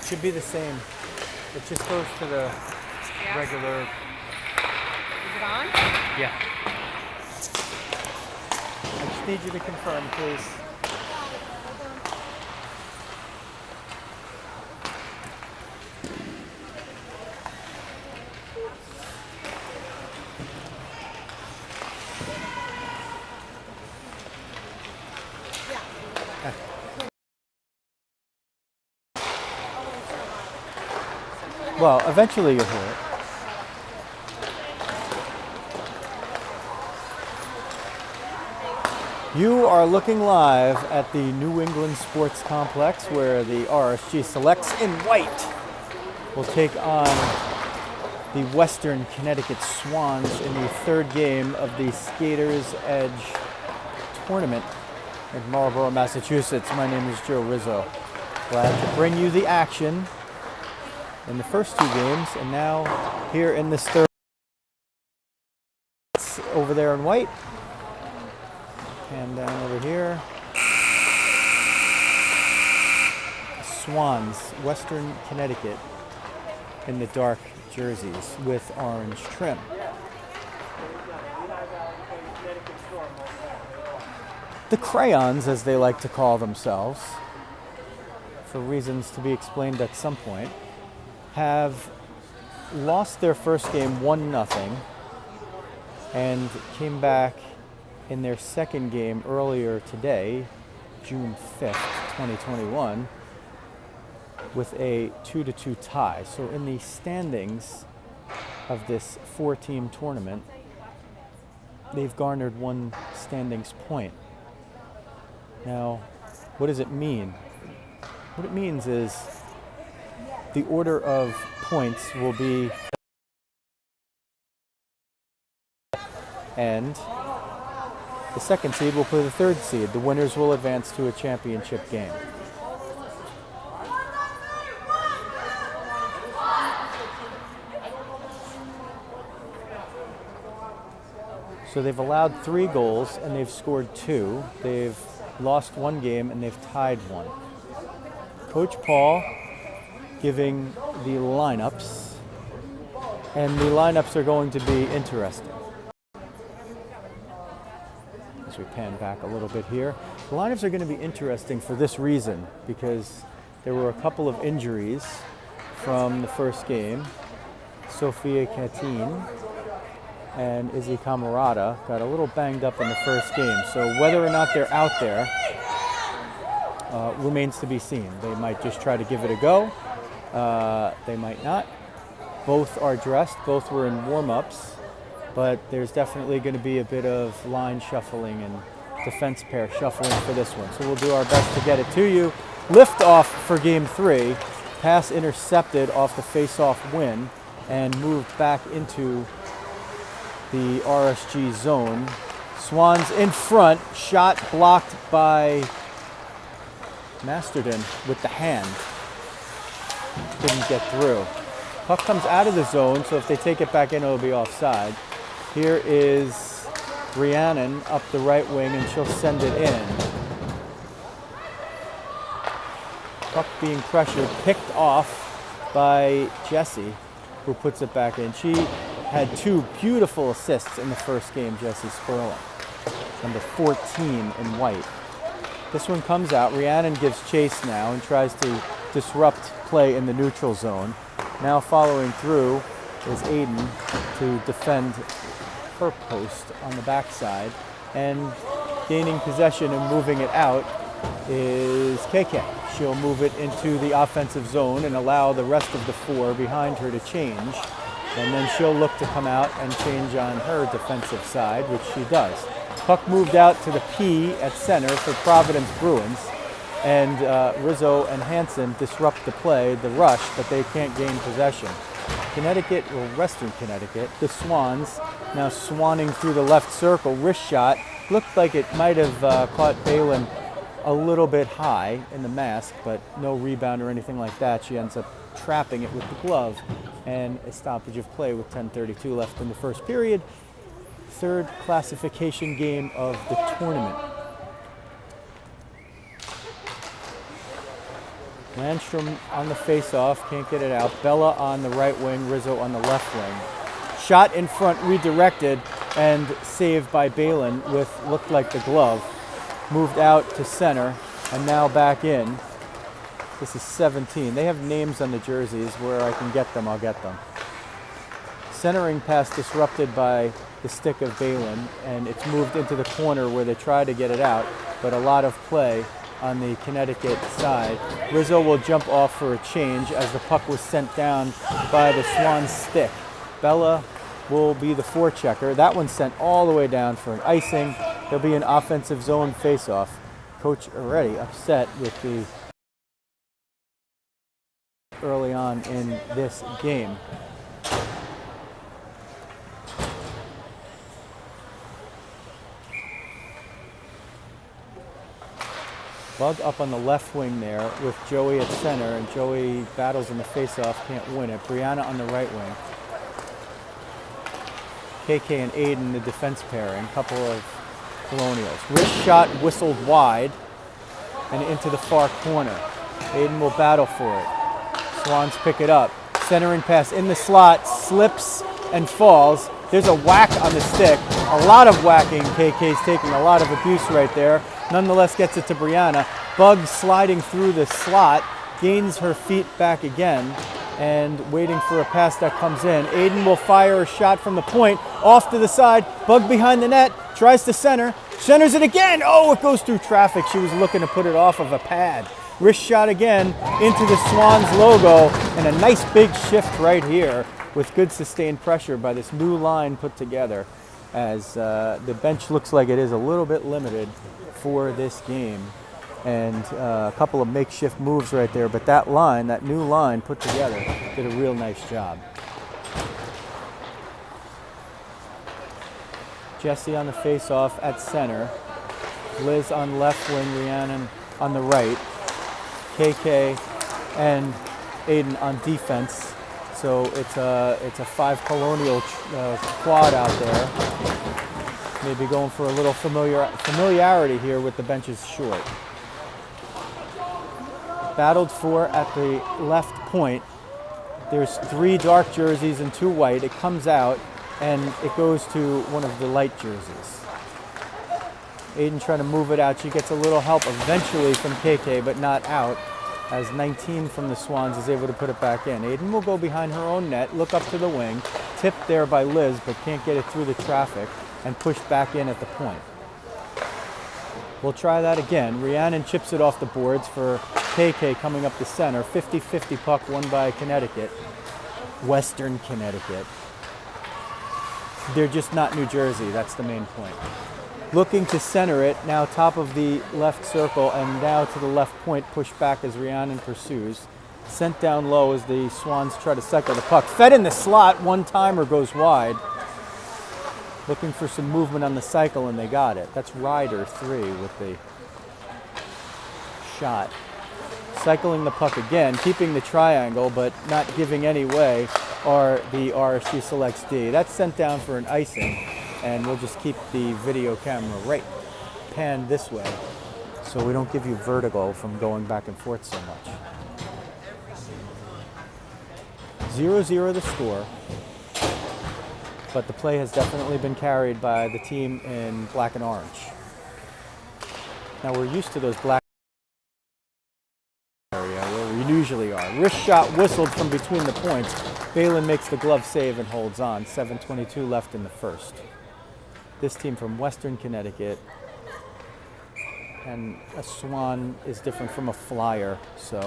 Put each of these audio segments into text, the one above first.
should be the same. It just goes to the regular. Is it on? Yeah. I just need you to confirm, please. Well, eventually you'll hear it. You are looking live at the New England Sports Complex where the RSG Selects in white will take on the Western Connecticut Swans in the third game of the Skaters Edge tournament in Marlborough, Massachusetts. My name is Joe Rizzo. Glad to bring you the action in the first two games, and now here in this third, over there in white, and down over here, Swans, Western Connecticut, in the dark jerseys with orange trim. The Crayons, as they like to call themselves, for reasons to be explained at some point, have lost their first game 1-0 and came back in their second game earlier today, June 5th, 2021, with a 2-2 tie. So in the standings of this 4-team tournament, they've garnered one standings point. Now, what does it mean? What it means is the order of points will be, and the second seed will play the third seed. The winners will advance to a championship game. So they've allowed 3 goals and they've scored 2. They've lost 1 game and they've tied 1. Coach Paul giving the lineups, and the lineups are going to be interesting. As we pan back a little bit here, the lineups are going to be interesting for this reason, because there were a couple of injuries from the first game. Sophia Katin and Izzy Camarada got a little banged up in the first game, so whether or not they're out there remains to be seen. They might just try to give it a go. They might not. Both are dressed, both were in warm-ups, but there's definitely going to be a bit of line shuffling and defense pair shuffling for this one. So we'll do our best to get it to you. Lift off for game 3. Pass intercepted off the face-off win and moved back into the RSG zone. Swans in front, shot blocked by Masterton with the hand. Didn't get through. Puck comes out of the zone, so if they take it back in, it'll be offside. Here is Rhiannon up the right wing, and she'll send it in. Puck being pressured, picked off by Jessie, who puts it back in. She had 2 beautiful assists in the first game, Jessie Sperling. Number 14 in white. This one comes out. Rhiannon gives chase now and tries to disrupt play in the neutral zone. Now following through is Aiden to defend her post on the backside, and gaining possession and moving it out is KK. She'll move it into the offensive zone and allow the rest of the 4 behind her to change, and then she'll look to come out and change on her defensive side, which she does. Puck moved out to the P at center for Providence Bruins, and Rizzo and Hansen disrupt the play, the rush, but they can't gain possession. Connecticut, or Western Connecticut, the Swans, now swanning through the left circle, wrist shot. Looked like it might have caught Balin a little bit high in the mask, but no rebound or anything like that. She ends up trapping it with the glove, and a stoppage of play with 10:32 left in the first period. Third classification game of the tournament. Landstrom on the face-off, can't get it out. Bella on the right wing, Rizzo on the left wing. Shot in front, redirected, and saved by Balin with looked like the glove. Moved out to center, and now back in. This is 17. They have names on the jerseys. Where I can get them, I'll get them. Centering pass disrupted by the stick of Balin, and it's moved into the corner where they try to get it out, but a lot of play on the Connecticut side. Rizzo will jump off for a change as the puck was sent down by the Swans stick. Bella will be the forechecker. That one's sent all the way down for an icing. There'll be an offensive zone face-off. Coach already upset with the early on in this game. Bug up on the left wing there with Joey at center, and Joey battles in the face-off, can't win it. Brianna on the right wing. KK and Aiden, the defense pairing, couple of Colonials. Wrist shot whistled wide and into the far corner. Aiden will battle for it. Swans pick it up. Centering pass in the slot, slips and falls. There's a whack on the stick. A lot of whacking. KK's taking a lot of abuse right there. Nonetheless gets it to Brianna. Bug sliding through the slot, gains her feet back again, and waiting for a pass that comes in. Aiden will fire a shot from the point, off to the side. Bug behind the net, tries to center, centers it again. Oh, it goes through traffic. She was looking to put it off of a pad. Wrist shot again into the Swans logo, and a nice big shift right here with good sustained pressure by this new line put together, as the bench looks like it is a little bit limited for this game. And a couple of makeshift moves right there, but that line, that new line put together, did a real nice job. Jesse on the face-off at center. Liz on left wing, Rhiannon on the right. KK and Aiden on defense. So it's a 5 Colonial quad out there. Maybe going for a little familiarity here with the benches short. Battled for at the left point. There's 3 dark jerseys and 2 white. It comes out and it goes to one of the light jerseys. Aiden trying to move it out. She gets a little help eventually from KK, but not out, as 19 from the Swans is able to put it back in. Aiden will go behind her own net, look up to the wing, tipped there by Liz, but can't get it through the traffic, and pushed back in at the point. We'll try that again. Rhiannon chips it off the boards for KK coming up the center. 50-50 puck won by Connecticut. Western Connecticut. They're just not New Jersey, that's the main point. Looking to center it, now top of the left circle, and now to the left point, pushed back as Rhiannon pursues. Sent down low as the Swans try to cycle the puck. Fed in the slot, one-timer goes wide. Looking for some movement on the cycle, and they got it. That's Ryder 3 with the shot. Cycling the puck again, keeping the triangle, but not giving any way, are the RSG Selects D. That's sent down for an icing, and we'll just keep the video camera right panned this way so we don't give you vertigo from going back and forth so much. 0-0 the score. But the play has definitely been carried by the team in black and orange. Now we're used to those black area where we usually are. Wrist shot whistled from between the points. Balin makes the glove save and holds on. 7:22 left in the first. This team from Western Connecticut, and a Swan is different from a Flyer, so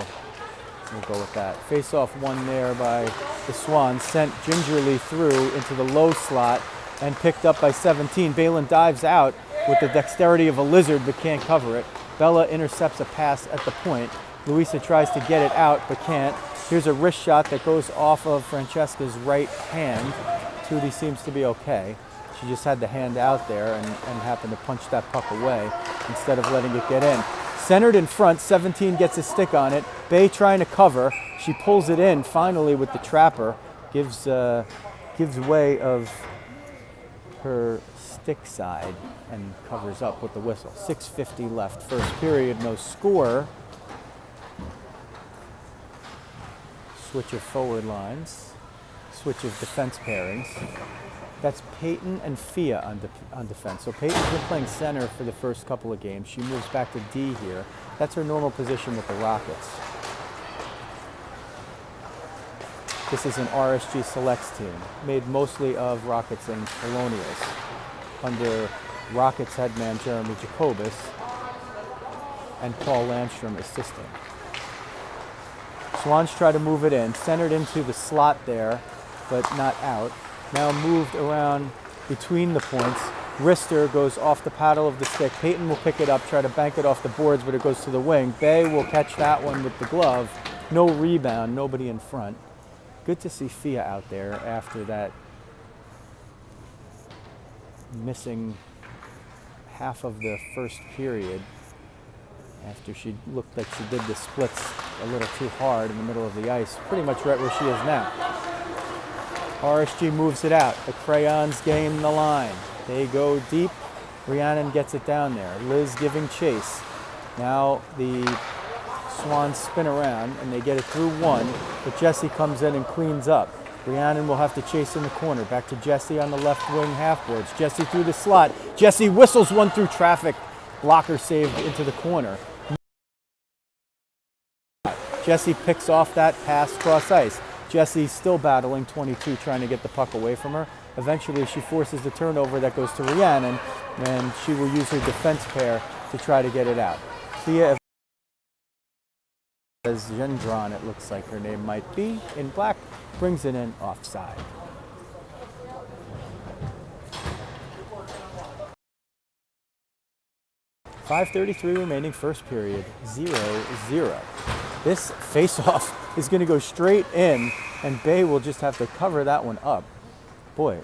we'll go with that. Face-off won there by the Swans, sent gingerly through into the low slot and picked up by 17. Balin dives out with the dexterity of a lizard but can't cover it. Bella intercepts a pass at the point. Luisa tries to get it out but can't. Here's a wrist shot that goes off of Francesca's right hand. Tootie seems to be okay. She just had the hand out there and happened to punch that puck away instead of letting it get in. Centered in front, 17 gets a stick on it. Bay trying to cover. She pulls it in finally with the trapper. Gives way of her stick side and covers up with the whistle. 6:50 left, first period, no score. Switch of forward lines. Switch of defense pairings. That's Peyton and Fia on defense. So Peyton's been playing center for the first couple of games. She moves back to D here. That's her normal position with the Rockets. This is an RSG Selects team, made mostly of Rockets and Colonials, under Rockets headman Jeremy Jacobus and Paul Landstrom assisting. Swans try to move it in, centered into the slot there, but not out. Now moved around between the points. Wrister goes off the paddle of the stick. Peyton will pick it up, try to bank it off the boards, but it goes to the wing. Bay will catch that one with the glove. No rebound, nobody in front. Good to see Fia out there after that missing half of the first period, after she looked like she did the splits a little too hard in the middle of the ice, pretty much right where she is now. RSG moves it out. The Crayons gain the line. They go deep. Rhiannon gets it down there. Liz giving chase. Now the Swans spin around and they get it through one, but Jessie comes in and cleans up. Rhiannon will have to chase in the corner. Back to Jessie on the left wing halfboards. Jessie through the slot. Jessie whistles one through traffic. Blocker saved into the corner. Jessie picks off that pass cross ice. Jessie's still battling 22, trying to get the puck away from her. Eventually she forces the turnover that goes to Rhiannon, and she will use her defense pair to try to get it out. Thea, as Gendron, it looks like her name might be, in black, brings it in offside. .5:33 remaining first period, 0-0. This face-off is going to go straight in, and Bay will just have to cover that one up. Boy,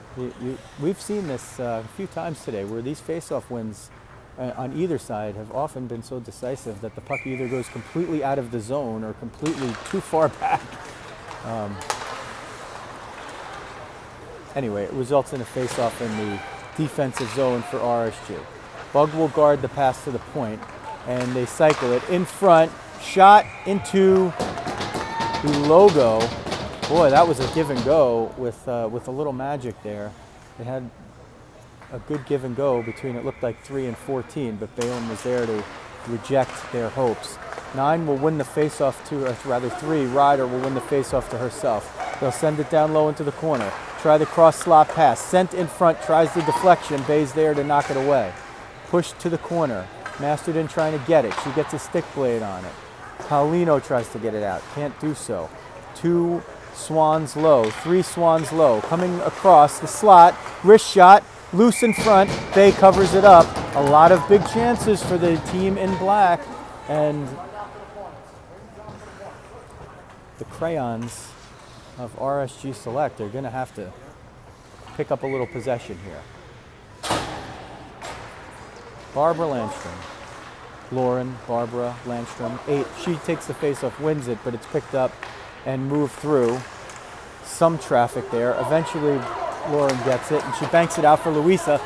we've seen this a few times today, where these face-off wins on either side have often been so decisive that the puck either goes completely out of the zone or completely too far back. Anyway, it results in a face-off in the defensive zone for RSG. Bug will guard the pass to the point, and they cycle it in front. Shot into the logo. Boy, that was a give and go with a little magic there. They had a good give and go between, it looked like 3 and 14, but Balin was there to reject their hopes. 9 will win the faceoff to, or rather 3, Ryder will win the faceoff to herself. They'll send it down low into the corner. Try the cross slot pass. Sent in front, tries the deflection. Bay's there to knock it away. Pushed to the corner. Masterton trying to get it. She gets a stick blade on it. Paulino tries to get it out. Can't do so. 2 Swans low. 3 Swans low. Coming across the slot. Wrist shot. Loose in front. Bay covers it up. A lot of big chances for the team in black. And the Crayons of RSG Select are going to have to pick up a little possession here. Barbara Landstrom. Lauren, Barbara, Landstrom, 8. She takes the faceoff, wins it, but it's picked up and moved through. Some traffic there. Eventually, Lauren gets it, and she banks it out for Louisa.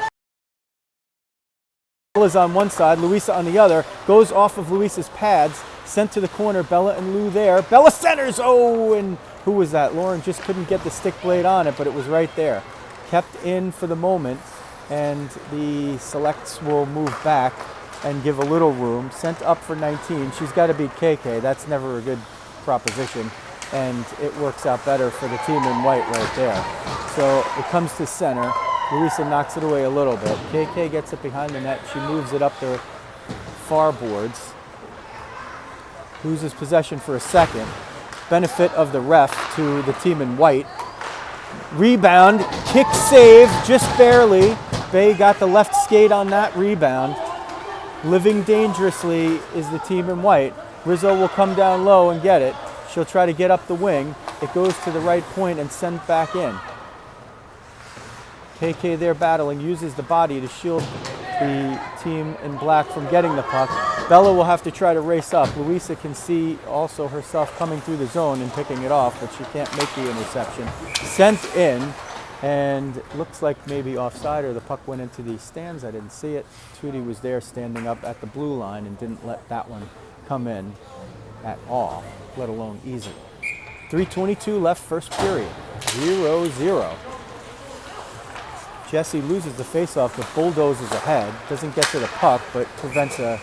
Bella's on one side, Louisa on the other. Goes off of Louisa's pads, sent to the corner. Bella and Lou there. Bella centers! Oh, and who was that? Lauren just couldn't get the stick blade on it, but it was right there. Kept in for the moment, and the Selects will move back and give a little room. Sent up for 19. She's got to beat KK. That's never a good proposition. And it works out better for the team in white right there. So it comes to center. Louisa knocks it away a little bit. KK gets it behind the net. She moves it up the far boards. Loses possession for a second. Benefit of the ref to the team in white. Rebound. Kick save. Just barely. Bay got the left skate on that rebound. Living dangerously is the team in white. Rizzo will come down low and get it. She'll try to get up the wing. It goes to the right point and sent back in. KK there battling, uses the body to shield the team in black from getting the puck. Bella will have to try to race up. Louisa can see also herself coming through the zone and picking it off, but she can't make the interception. Sent in. And looks like maybe offside, or the puck went into the stands. I didn't see it. Tootie was there standing up at the blue line and didn't let that one come in at all, let alone easily. 3:22 left first period. 0-0. Jesse loses the faceoff, but bulldozes ahead. Doesn't get to the puck, but prevents a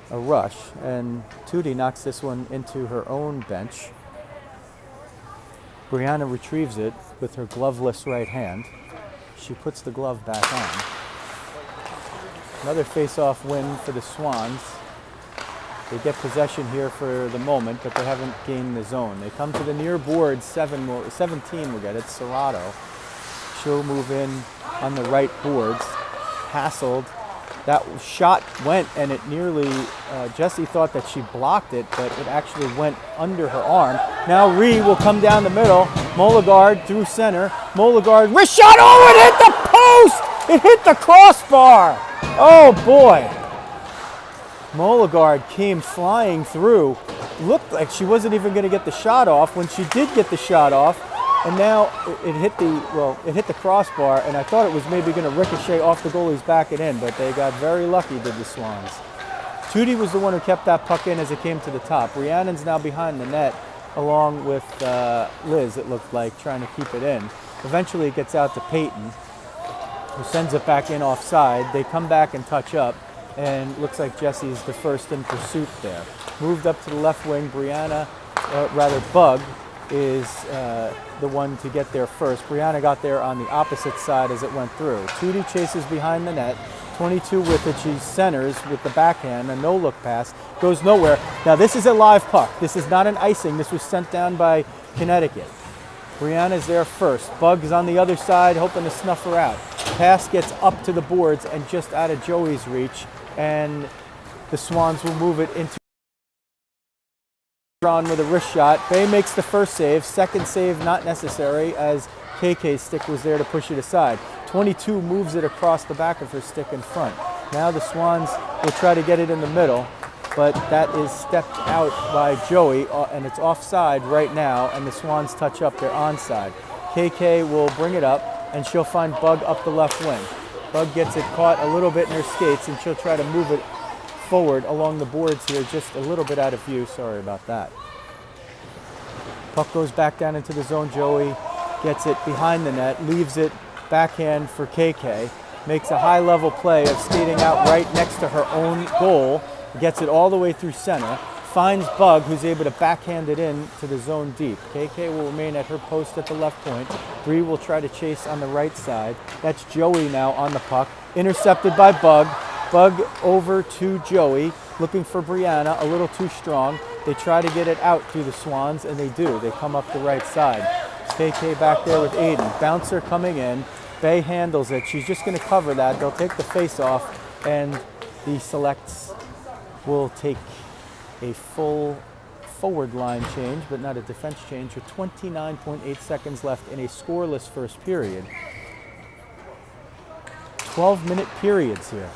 rush. And Tootie knocks this one into her own bench. Brianna retrieves it with her gloveless right hand. She puts the glove back on. Another face-off win for the Swans. They get possession here for the moment, but they haven't gained the zone. They come to the near board, 17 will get it, Serrato. She'll move in on the right boards, hassled. That shot went, and it nearly, Jessie thought that she blocked it, but it actually went under her arm. Now Ree will come down the middle. Moligard through center. Moligard, wrist shot, oh, it hit the post! It hit the crossbar! Oh boy! Moligard came flying through. Looked like she wasn't even going to get the shot off. When she did get the shot off, and now it hit the crossbar, and I thought it was maybe going to ricochet off the goalie's back and in, but they got very lucky, did the Swans. Tootie was the one who kept that puck in as it came to the top. Rhiannon's now behind the net, along with Liz, it looked like, trying to keep it in. Eventually it gets out to Peyton, who sends it back in offside. They come back and touch up, and looks like Jessie's the first in pursuit there. Moved up to the left wing, Bug is the one to get there first. Brianna got there on the opposite side as it went through. Tootie chases behind the net. 22 with it. She centers with the backhand. A no-look pass. Goes nowhere. Now this is a live puck. This is not an icing. This was sent down by Connecticut. Brianna's there first. Bug's on the other side, hoping to snuff her out. Pass gets up to the boards and just out of Joey's reach. And the Swans will move it into on with a wrist shot. Bay makes the first save. Second save not necessary, as KK's stick was there to push it aside. 22 moves it across the back of her stick in front. Now the Swans will try to get it in the middle, but that is stepped out by Joey, and it's offside right now, and the Swans touch up. They're onside. KK will bring it up, and she'll find Bug up the left wing. Bug gets it caught a little bit in her skates, and she'll try to move it forward along the boards here, just a little bit out of view. Sorry about that. Puck goes back down into the zone. Joey gets it behind the net, leaves it backhand for KK, makes a high level play of skating out right next to her own goal, gets it all the way through center, finds Bug, who's able to backhand it in to the zone deep. KK will remain at her post at the left point. Bree will try to chase on the right side. That's Joey now on the puck, intercepted by Bug. Bug over to Joey, looking for Brianna, a little too strong. They try to get it out through the Swans, and they do. They come up the right side. KK back there with Aiden. Bouncer coming in. Bay handles it. She's just going to cover that. They'll take the face off, and the Selects will take a full forward line change, but not a defense change, with 29.8 seconds left in a scoreless first period. 12-minute periods here.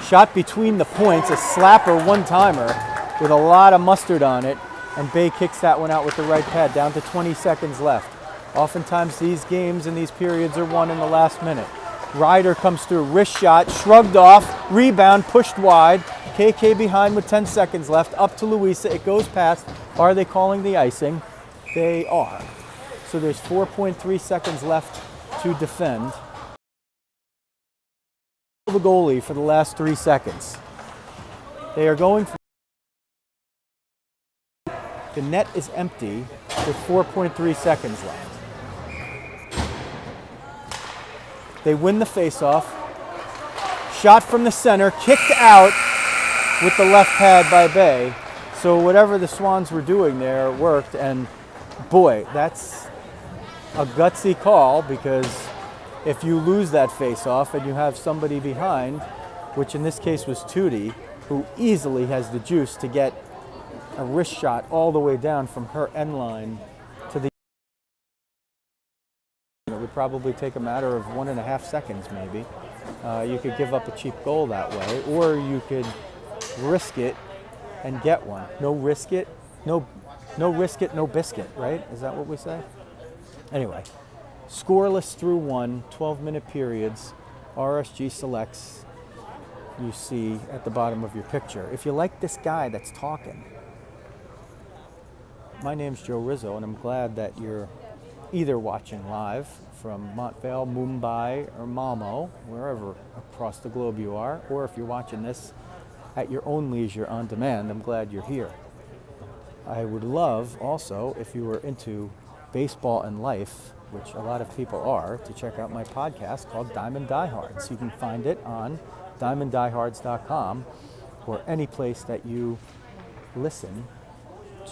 Shot between the points, a slapper one-timer with a lot of mustard on it, and Bay kicks that one out with the right pad, down to 20 seconds left. Oftentimes these games and these periods are won in the last minute. Ryder comes through, wrist shot, shrugged off, rebound, pushed wide. KK behind with 10 seconds left, up to Louisa, it goes past. Are they calling the icing? They are. So there's 4.3 seconds left to defend. The goalie for the last 3 seconds. They are going for the net is empty with 4.3 seconds left. They win the faceoff. Shot from the center, kicked out with the left pad by Bay. So whatever the Swans were doing there worked, and boy, that's a gutsy call, because if you lose that face-off and you have somebody behind, which in this case was Tootie, who easily has the juice to get a wrist shot all the way down from her end line to the... It would probably take a matter of 1.5 seconds maybe. You could give up a cheap goal that way, or you could risk it and get one. No risk it, no risk it, no biscuit, right? Is that what we say? Anyway. Scoreless through 12-minute periods. RSG Selects, you see at the bottom of your picture. If you like this guy that's talking, My name's Joe Rizzo, and I'm glad that you're either watching live from Montvale, Mumbai, or Malmo, wherever across the globe you are, or if you're watching this at your own leisure on demand, I'm glad you're here. I would love also, if you were into baseball and life, which a lot of people are, to check out my podcast called Diamond Diehards. You can find it on diamonddiehards.com or any place that you listen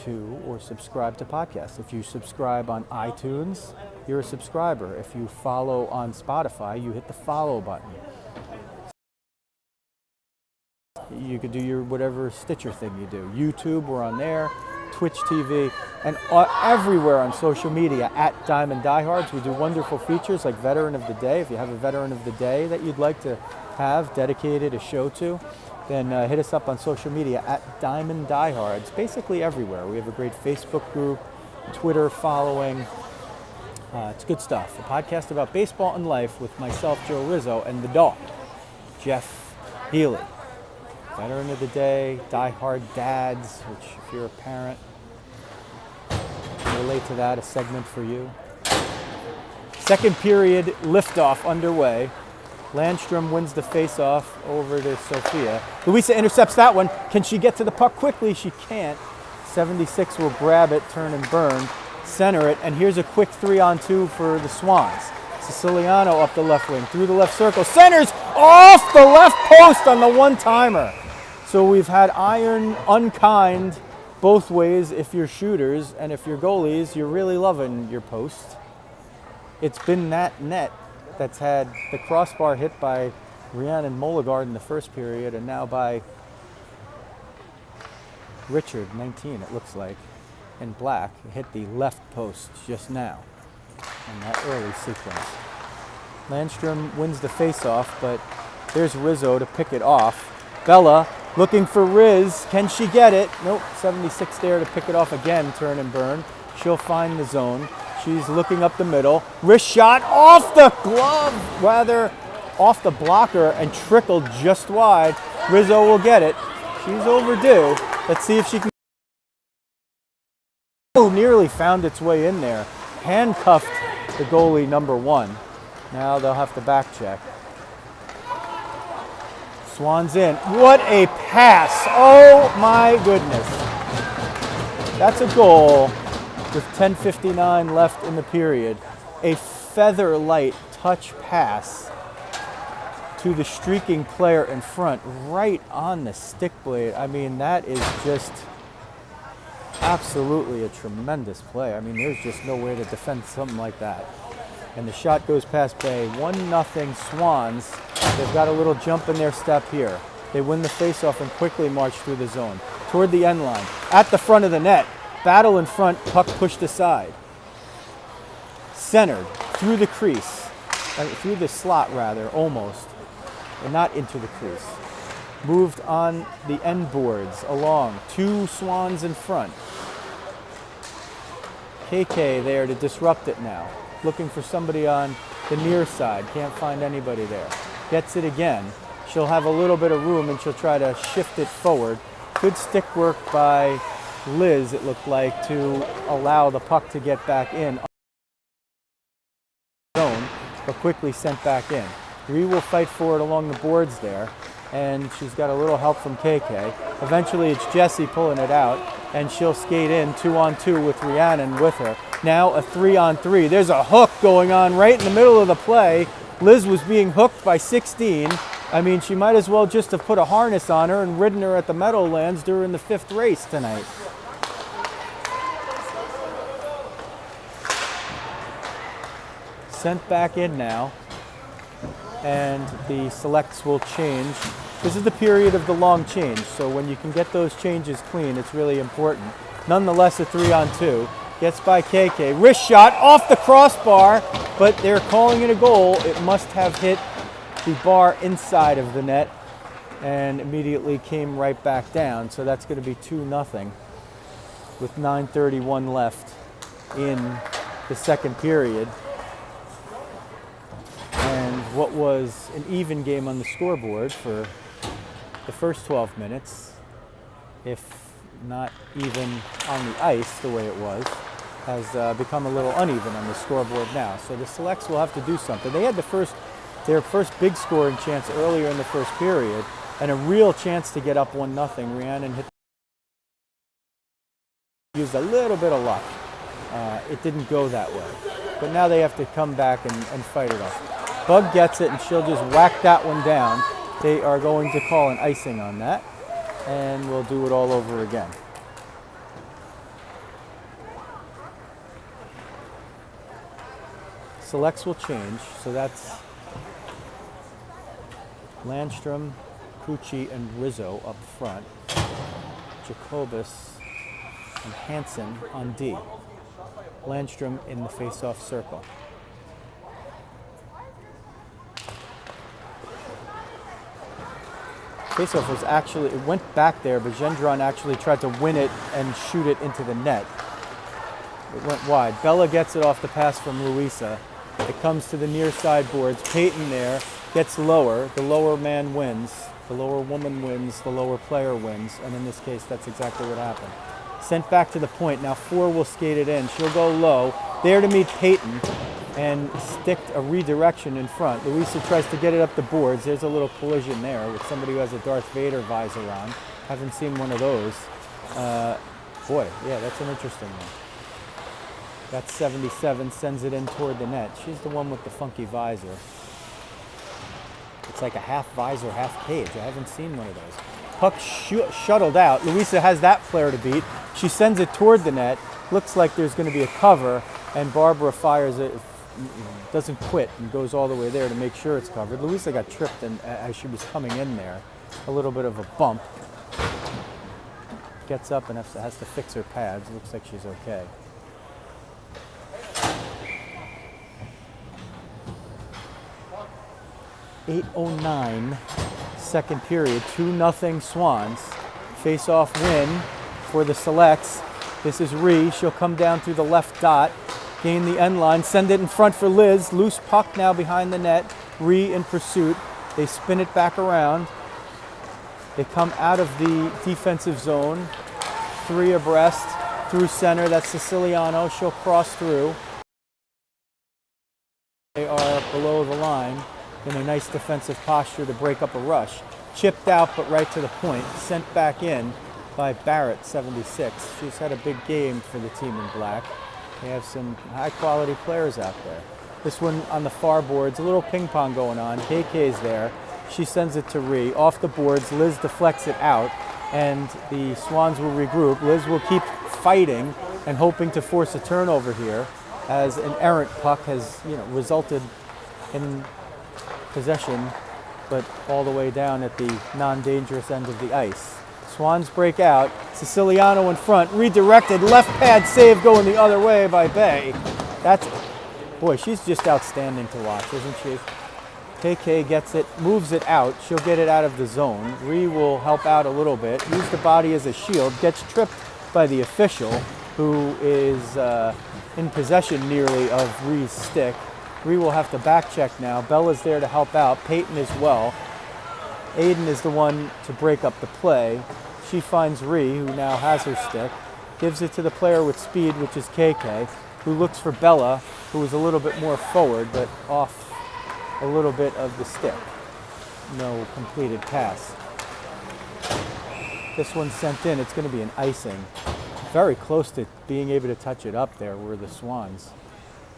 to or subscribe to podcasts. If you subscribe on iTunes, you're a subscriber. If you follow on Spotify, you hit the follow button. You could do your whatever Stitcher thing you do. YouTube, we're on there. Twitch TV, and everywhere on social media at Diamond Diehards. We do wonderful features like Veteran of the Day. If you have a Veteran of the Day that you'd like to have dedicated a show to, then hit us up on social media at Diamond Diehards. Basically everywhere. We have a great Facebook group, Twitter following. It's good stuff. A podcast about baseball and life with myself, Joe Rizzo, and the dog, Jeff Healy. Veteran of the Day, Die Hard Dads, which if you're a parent, can relate to that, a segment for you. Second period liftoff underway. Landstrom wins the faceoff over to Sophia. Luisa intercepts that one. Can she get to the puck quickly? She can't. 76 will grab it, turn and burn, center it, and here's a quick 3-on-2 for the Swans. Siciliano up the left wing, through the left circle, centers off the left post on the one-timer. So we've had iron unkind both ways if you're shooters, and if you're goalies, you're really loving your post. It's been that net that's had the crossbar hit by Rhiannon Moligard in the first period, and now by Richard, 19 it looks like, in black. It hit the left post just now in that early sequence. Landstrom wins the faceoff, but there's Rizzo to pick it off. Bella looking for Riz. Can she get it? Nope. 76 there to pick it off again, turn and burn. She'll find the zone. She's looking up the middle. Wrist shot off the glove, rather off the blocker, and trickled just wide. Rizzo will get it. She's overdue. Let's see if she can. Oh, nearly found its way in there. Handcuffed the goalie, number 1. Now they'll have to back check. Swans in. What a pass. Oh my goodness. That's a goal with 10:59 left in the period. A feather light touch pass to the streaking player in front, right on the stick blade. I mean, that is just absolutely a tremendous play. I mean, there's just no way to defend something like that. And the shot goes past Bay. 1-0 Swans. They've got a little jump in their step here. They win the faceoff and quickly march through the zone. Toward the end line. At the front of the net. Battle in front. Puck pushed aside. Centered. Through the crease. Through the slot, rather, almost. But not into the crease. Moved on the end boards along. 2 Swans in front. KK there to disrupt it now. Looking for somebody on the near side. Can't find anybody there. Gets it again. She'll have a little bit of room and she'll try to shift it forward. Good stick work by Liz, it looked like, to allow the puck to get back in. Zone, but quickly sent back in. Ree will fight for it along the boards there, and she's got a little help from KK. Eventually it's Jessie pulling it out, and she'll skate in 2-on-2 with Rhiannon with her. Now a 3-on-3. There's a hook going on right in the middle of the play. Liz was being hooked by 16. I mean, she might as well just have put a harness on her and ridden her at the Meadowlands during the 5th race tonight. Sent back in now, and the selects will change. This is the period of the long change, so when you can get those changes clean, it's really important. Nonetheless, a 3-on-2. Gets by KK. Wrist shot off the crossbar, but they're calling it a goal. It must have hit the bar inside of the net and immediately came right back down. So that's going to be 2-0 with 9:31 left in the second period. And what was an even game on the scoreboard for the first 12 minutes, if not even on the ice the way it was, has become a little uneven on the scoreboard now. So the Selects will have to do something. They had their first big scoring chance earlier in the first period, and a real chance to get up 1-0. Rhiannon used a little bit of luck. It didn't go that way. But now they have to come back and fight it off. Bug gets it, and she'll just whack that one down. They are going to call an icing on that, and we'll do it all over again. Selects will change, so that's Landstrom, Cucci, and Rizzo up front. Jacobus and Hansen on D. Landstrom in the face-off circle. Face-off was actually, it went back there, but Gendron actually tried to win it and shoot it into the net. It went wide. Bella gets it off the pass from Louisa. It comes to the near side boards. Peyton there gets lower. The lower man wins. The lower woman wins. The lower player wins. And in this case, that's exactly what happened. Sent back to the point. Now 4 will skate it in. She'll go low. There to meet Peyton and stick a redirection in front. Louisa tries to get it up the boards. There's a little collision there with somebody who has a Darth Vader visor on. Haven't seen one of those. Boy, yeah, that's an interesting one. That's 77, sends it in toward the net. She's the one with the funky visor. It's like a half visor, half cage. I haven't seen one of those. Puck shuttled out. Louisa has that player to beat. She sends it toward the net. Looks like there's going to be a cover, and Barbara fires it, doesn't quit, and goes all the way there to make sure it's covered. Louisa got tripped as she was coming in there. A little bit of a bump. Gets up and has to fix her pads. Looks like she's okay. .809 second period, 2-0 Swans. Face-off win for the Selects. This is Rhee. She'll come down through the left dot, gain the end line, send it in front for Liz. Loose puck now behind the net. Rhee in pursuit. They spin it back around. They come out of the defensive zone. 3 abreast through center. That's Siciliano. She'll cross through. They are below the line in a nice defensive posture to break up a rush. Chipped out, but right to the point. Sent back in by Barrett, 76. She's had a big game for the team in black. They have some high-quality players out there. This one on the far boards, a little ping pong going on. KK's there. She sends it to Rhee. Off the boards, Liz deflects it out, and the Swans will regroup. Liz will keep fighting and hoping to force a turnover here, as an errant puck has resulted in possession, but all the way down at the non-dangerous end of the ice. Swans break out. Siciliano in front, redirected, left pad save going the other way by Bay. Boy, she's just outstanding to watch, isn't she? KK gets it, moves it out. She'll get it out of the zone. Rhee will help out a little bit, use the body as a shield, gets tripped by the official, who is in possession nearly of Rhee's stick. Rhee will have to back check now. Bella's there to help out. Peyton as well. Aiden is the one to break up the play. She finds Rhee, who now has her stick, gives it to the player with speed, which is KK, who looks for Bella, who is a little bit more forward, but off a little bit of the stick. No completed pass. This one's sent in. It's going to be an icing. Very close to being able to touch it up there were the Swans.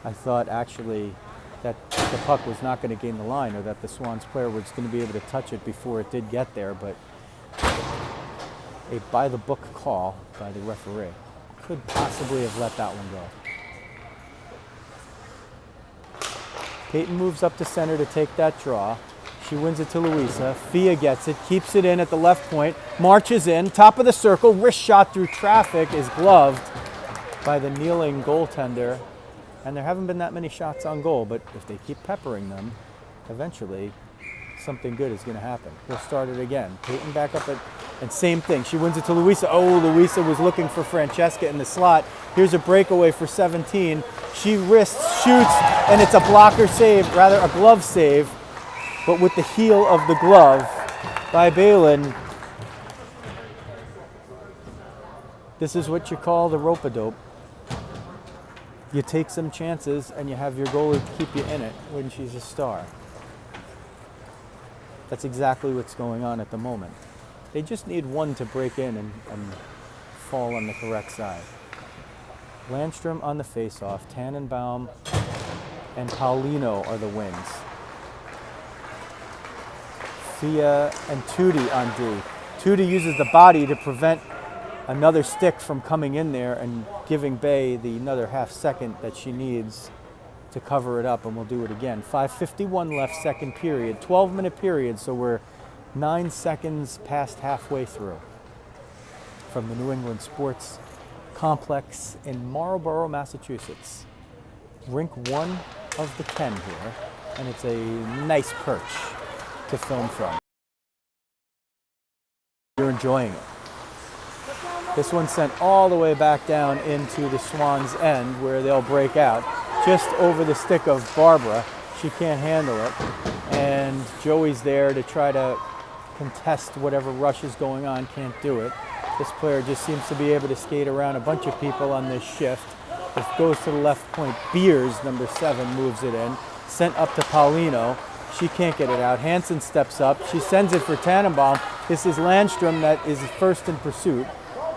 I thought actually that the puck was not going to gain the line, or that the Swans player was going to be able to touch it before it did get there, but a by-the-book call by the referee. Could possibly have let that one go. Peyton moves up to center to take that draw. She wins it to Louisa. Fia gets it, keeps it in at the left point, marches in, top of the circle, wrist shot through traffic is gloved by the kneeling goaltender. And there haven't been that many shots on goal, but if they keep peppering them, eventually something good is going to happen. We'll start it again. Peyton back up and same thing. She wins it to Louisa. Oh, Louisa was looking for Francesca in the slot. Here's a breakaway for 17. She wrists, shoots, and it's a blocker save, rather a glove save, but with the heel of the glove by Balin. This is what you call the rope-a-dope. You take some chances and you have your goalie keep you in it when she's a star. That's exactly what's going on at the moment. They just need one to break in and fall on the correct side. Landstrom on the face-off. Tannenbaum and Paulino are the wings. Fia and Tootie on D. Tootie uses the body to prevent another stick from coming in there and giving Bay the another half second that she needs to cover it up, and we'll do it again. 5:51 left, second period. 12-minute period, so we're 9 seconds past halfway through. From the New England Sports Complex in Marlborough, Massachusetts. Rink 1 of the 10 here, and it's a nice perch to film from. You're enjoying it. This one's sent all the way back down into the Swans' end where they'll break out. Just over the stick of Barbara. She can't handle it. And Joey's there to try to contest whatever rush is going on, can't do it. This player just seems to be able to skate around a bunch of people on this shift. It goes to the left point. Beers, number 7, moves it in. Sent up to Paulino. She can't get it out. Hansen steps up. She sends it for Tannenbaum. This is Landstrom that is first in pursuit.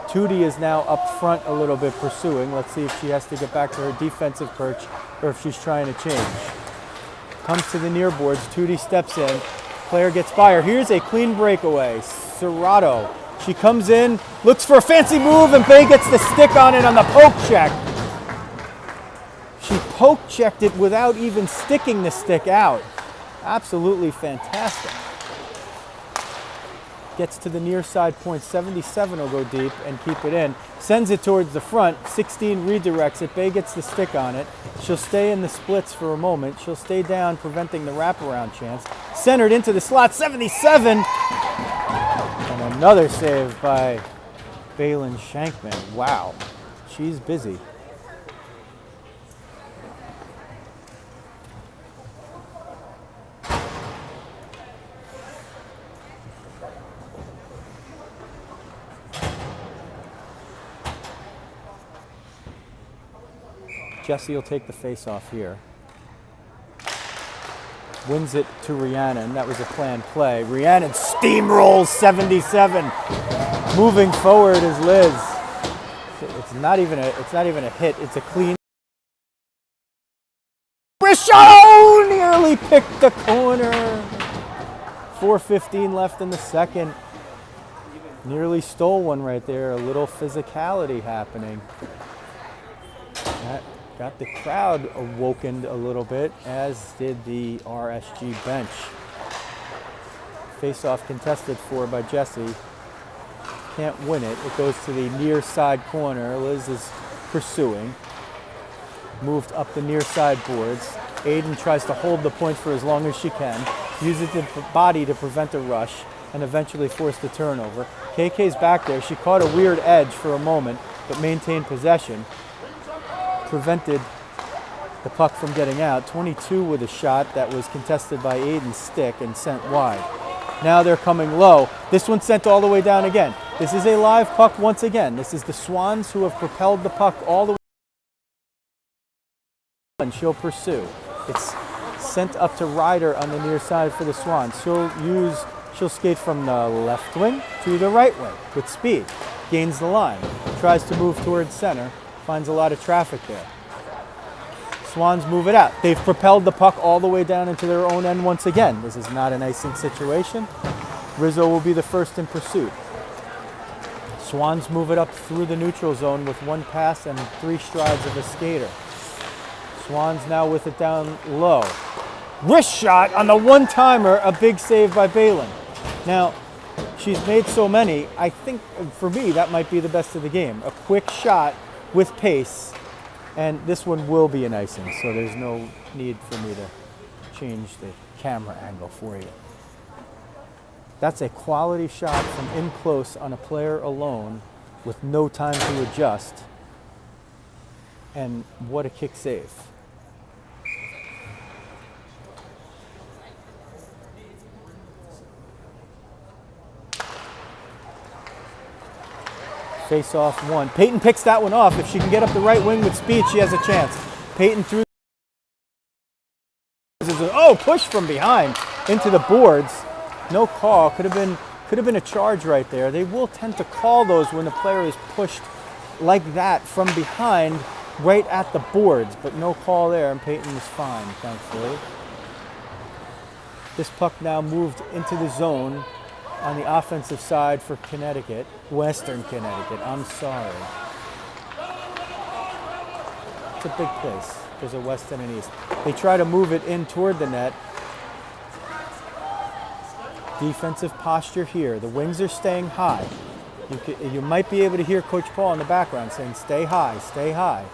Tootie is now up front a little bit pursuing. Let's see if she has to get back to her defensive perch or if she's trying to change. Comes to the near boards. Tootie steps in. Player gets by her. Here's a clean breakaway. Serrato. She comes in, looks for a fancy move, and Bay gets the stick on it on the poke check. She poke checked it without even sticking the stick out. Absolutely fantastic. Gets to the near side point. 77 will go deep and keep it in. Sends it towards the front. 16 redirects it. Bay gets the stick on it. She'll stay in the splits for a moment. She'll stay down, preventing the wraparound chance. Centered into the slot. 77! And another save by Balin Shankman. Wow. She's busy. Jesse will take the face-off here. Wins it to Rhiannon. That was a planned play. Rhiannon steamrolls 77. Moving forward is Liz. It's not even a hit. It's a clean. Brichot nearly picked the corner. 4:15 left in the second. Nearly stole one right there. A little physicality happening. That got the crowd awoken a little bit, as did the RSG bench. Face-off contested for by Jesse. Can't win it. It goes to the near side corner. Liz is pursuing. Moved up the near side boards. Aiden tries to hold the point for as long as she can. Uses the body to prevent a rush and eventually force the turnover. KK's back there. She caught a weird edge for a moment, but maintained possession. Prevented the puck from getting out. 22 with a shot that was contested by Aiden's stick and sent wide. Now they're coming low. This one's sent all the way down again. This is a live puck once again. This is the Swans who have propelled the puck all the way. And she'll pursue. It's sent up to Ryder on the near side for the Swans. She'll skate from the left wing to the right wing with speed. Gains the line. Tries to move towards center. Finds a lot of traffic there. Swans move it out. They've propelled the puck all the way down into their own end once again. This is not an icing situation. Rizzo will be the first in pursuit. Swans move it up through the neutral zone with one pass and 3 strides of a skater. Swans now with it down low. Wrist shot on the one-timer, a big save by Balin. Now, she's made so many, I think for me that might be the best of the game. A quick shot with pace, and this one will be an icing, so there's no need for me to change the camera angle for you. That's a quality shot from in close on a player alone with no time to adjust, and what a kick save. Face off one. Peyton picks that one off. If she can get up the right wing with speed, she has a chance. Peyton through. Oh, push from behind into the boards. No call. Could have been a charge right there. They will tend to call those when the player is pushed like that from behind right at the boards, but no call there, and Peyton is fine, thankfully. This puck now moved into the zone on the offensive side for Connecticut, Western Connecticut. I'm sorry. It's a big place. There's a west and an east. They try to move it in toward the net. Defensive posture here. The wings are staying high. You might be able to hear Coach Paul in the background saying, stay high, stay high.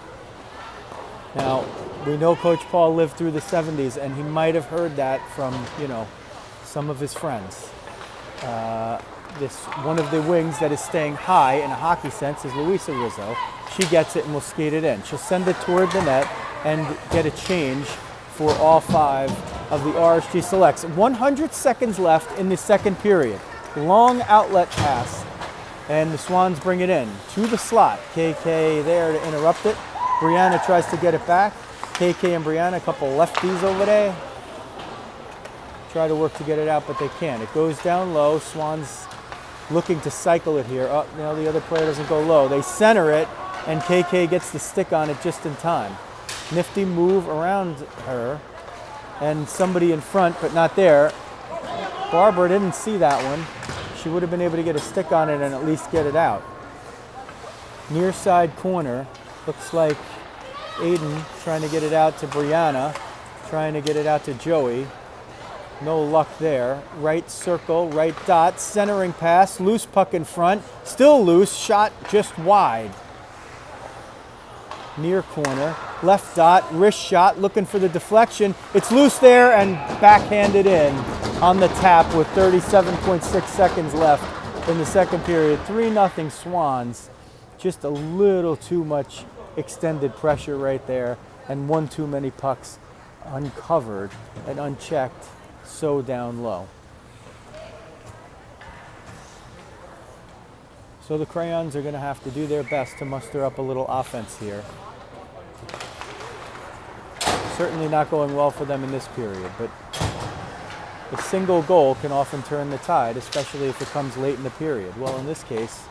Now, we know Coach Paul lived through the 70s, and he might have heard that from, some of his friends. One of the wings that is staying high in a hockey sense is Luisa Rizzo. She gets it and will skate it in. She'll send it toward the net and get a change for all 5 of the RSG Selects. 100 seconds left in the second period. Long outlet pass, and the Swans bring it in to the slot. KK there to interrupt it. Brianna tries to get it back. KK and Brianna, a couple lefties over there. Try to work to get it out, but they can't. It goes down low. Swans looking to cycle it here. Oh, the other player doesn't go low. They center it, and KK gets the stick on it just in time. Nifty move around her, and somebody in front, but not there. Barbara didn't see that one. She would have been able to get a stick on it and at least get it out. Near side corner. Looks like Aiden trying to get it out to Brianna, trying to get it out to Joey. No luck there. Right circle, right dot, centering pass, loose puck in front, still loose, shot just wide. Near corner, left dot, wrist shot, looking for the deflection. It's loose there and backhanded in on the tap with 37.6 seconds left in the second period. 3-0 Swans. Just a little too much extended pressure right there, and one too many pucks uncovered and unchecked so down low. So the Crayons are going to have to do their best to muster up a little offense here. Certainly not going well for them in this period, but a single goal can often turn the tide, especially if it comes late in the period. Well, in this case,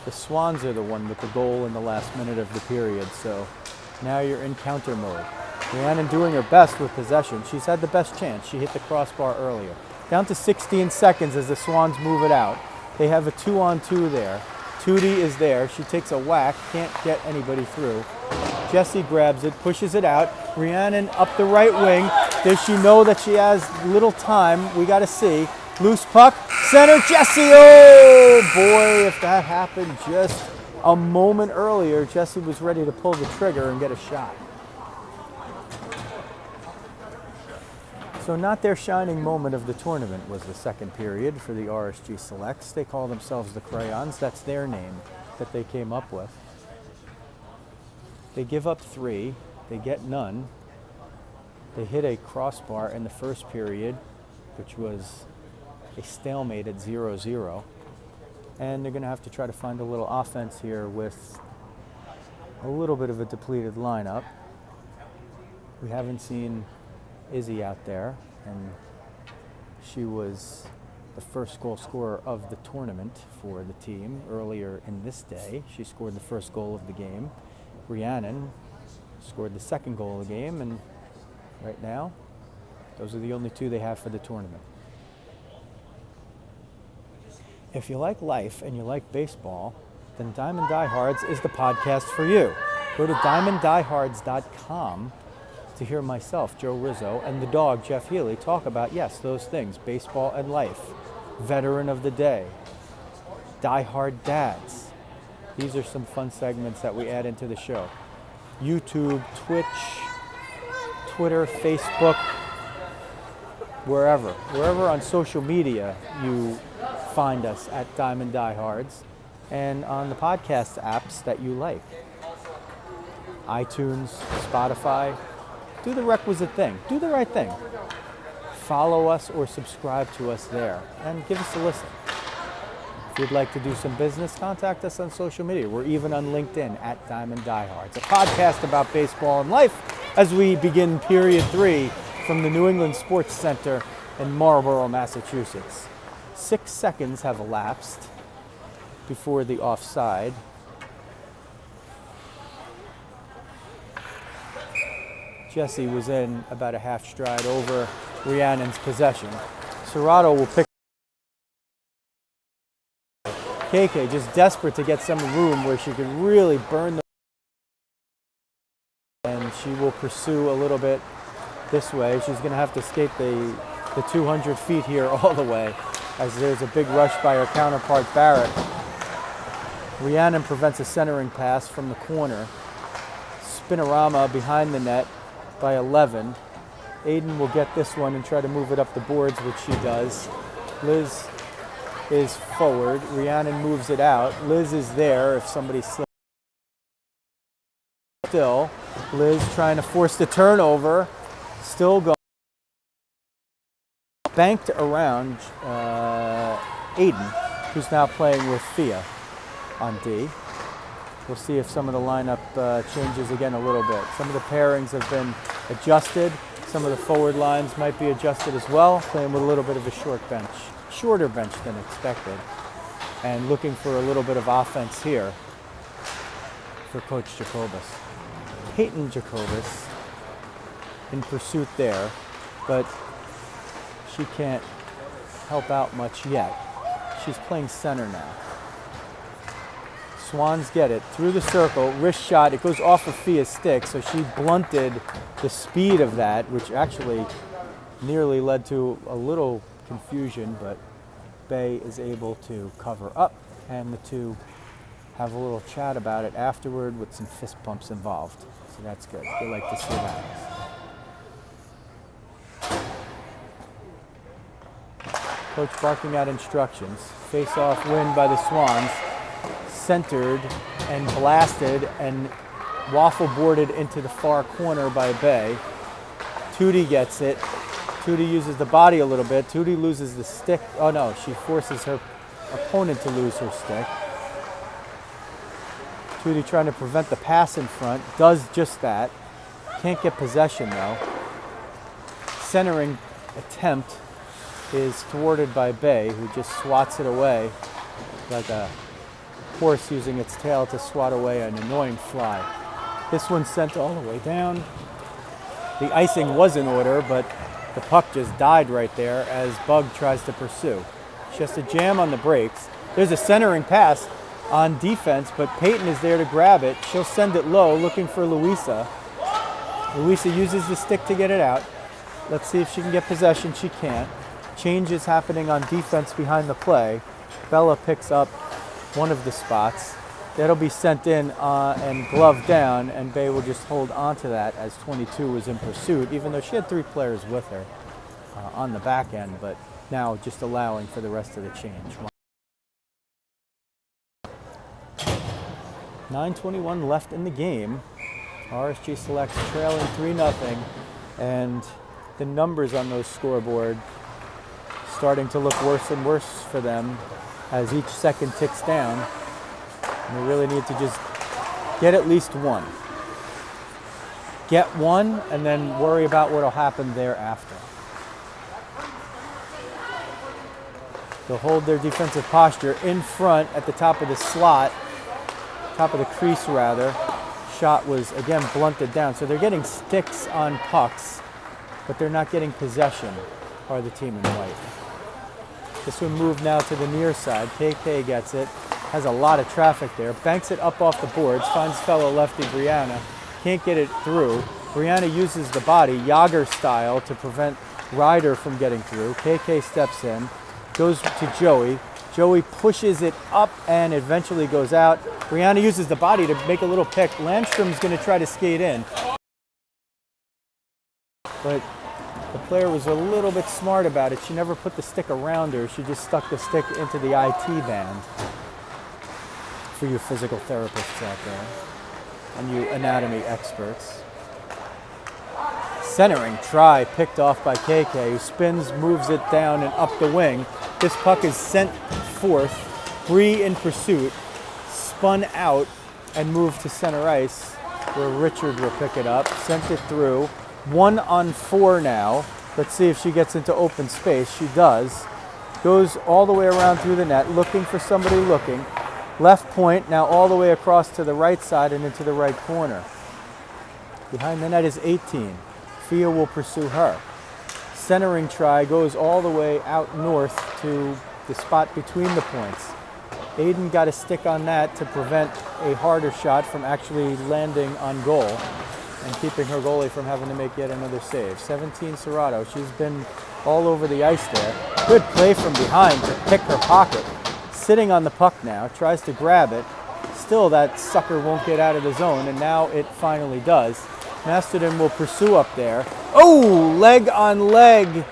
the Swans are the one with the goal in the last minute of the period, so now you're in counter mode. Rhiannon doing her best with possession. She's had the best chance. She hit the crossbar earlier. Down to 16 seconds as the Swans move it out. They have a 2-on-2 there. Tootie is there. She takes a whack, can't get anybody through. Jessie grabs it, pushes it out. Rhiannon up the right wing. Does she know that she has little time? We got to see. Loose puck, center, Jessie. Oh boy, if that happened just a moment earlier, Jessie was ready to pull the trigger and get a shot. So not their shining moment of the tournament was the second period for the RSG Selects. They call themselves the Crayons. That's their name that they came up with. They give up 3. They get none. They hit a crossbar in the first period, which was a stalemate at 0-0. And they're going to have to try to find a little offense here with a little bit of a depleted lineup. We haven't seen Izzy out there, and she was the first goal scorer of the tournament for the team earlier in this day. She scored the first goal of the game. Rhiannon scored the second goal of the game, and right now, those are the only 2 they have for the tournament. If you like life and you like baseball, then Diamond Diehards is the podcast for you. Go to diamonddiehards.com to hear myself, Joe Rizzo, and the dog, Jeff Healy, talk about, yes, those things, baseball and life, veteran of the day, diehard dads. These are some fun segments that we add into the show. YouTube, Twitch, Twitter, Facebook, wherever on social media you find us at Diamond Diehards, and on the podcast apps that you like. iTunes, Spotify. Do the requisite thing. Do the right thing. Follow us or subscribe to us there and give us a listen. If you'd like to do some business, contact us on social media. We're even on LinkedIn at Diamond Diehards, a podcast about baseball and life as we begin period 3 from the New England Sports Center in Marlborough, Massachusetts. 6 seconds have elapsed before the offside. Jesse was in about a half stride over Rhiannon's possession. Serrato will pick. KK just desperate to get some room where she could really burn the. And she will pursue a little bit this way. She's going to have to skate the 200 feet here all the way, as there's a big rush by her counterpart Barrett. Rhiannon prevents a centering pass from the corner. Spinorama behind the net by 11. Aiden will get this one and try to move it up the boards, which she does. Liz is forward. Rhiannon moves it out. Liz is there if somebody slips. Still, Liz trying to force the turnover. Still going. Banked around Aiden, who's now playing with Thea on D. We'll see if some of the lineup changes again a little bit. Some of the pairings have been adjusted. Some of the forward lines might be adjusted as well. Playing with a little bit of a shorter bench than expected. And looking for a little bit of offense here for Coach Jacobus. Peyton Jacobus in pursuit there, but she can't help out much yet. She's playing center now. Swans get it through the circle, wrist shot. It goes off of Fia's stick, so she blunted the speed of that, which actually nearly led to a little confusion, but Bay is able to cover up, and the two have a little chat about it afterward with some fist bumps involved. So that's good. We like to see that. Coach barking out instructions. Face-off win by the Swans. Centered and blasted and waffle boarded into the far corner by Bay. Tootie gets it. Tootie uses the body a little bit. Tootie loses the stick. Oh no, she forces her opponent to lose her stick. Tootie trying to prevent the pass in front. Does just that. Can't get possession though. Centering attempt is thwarted by Bay, who just swats it away like a horse using its tail to swat away an annoying fly. This one's sent all the way down. The icing was in order, but the puck just died right there as Bug tries to pursue. She has to jam on the brakes. There's a centering pass on defense, but Peyton is there to grab it. She'll send it low, looking for Louisa. Louisa uses the stick to get it out. Let's see if she can get possession. She can't. Change is happening on defense behind the play. Bella picks up one of the spots. That'll be sent in and gloved down, and Bay will just hold on to that as 22 was in pursuit, even though she had 3 players with her on the back end, but now just allowing for the rest of the change. 9:21 left in the game. RSG Selects trailing 3-0, and the numbers on those scoreboard starting to look worse and worse for them as each second ticks down. And they really need to just get at least one. Get one and then worry about what will happen thereafter. They'll hold their defensive posture in front at the top of the slot, top of the crease rather. Shot was again blunted down. So they're getting sticks on pucks, but they're not getting possession, are the team in white. This one moved now to the near side. KK gets it. Has a lot of traffic there. Banks it up off the boards. Finds fellow lefty Brianna. Can't get it through. Brianna uses the body, Yager style, to prevent Ryder from getting through. KK steps in. Goes to Joey. Joey pushes it up and eventually goes out. Brianna uses the body to make a little pick. Landstrom's going to try to skate in. But the player was a little bit smart about it. She never put the stick around her. She just stuck the stick into the IT band. For you physical therapists out there and you anatomy experts. Centering try picked off by KK, who spins, moves it down and up the wing. This puck is sent forth. Bree in pursuit, spun out and moved to center ice where Richard will pick it up, sent it through. 1 on 4 now. Let's see if she gets into open space. She does. Goes all the way around through the net, looking for somebody looking. Left point, now all the way across to the right side and into the right corner. Behind the net is 18. Fia will pursue her. Centering try goes all the way out north to the spot between the points. Aiden got a stick on that to prevent a harder shot from actually landing on goal and keeping her goalie from having to make yet another save. 17 Serrato, she's been all over the ice there. Good play from behind to pick her pocket. Sitting on the puck now, tries to grab it. Still that sucker won't get out of the zone, and now it finally does. Masterton will pursue up there. Oh, leg on leg.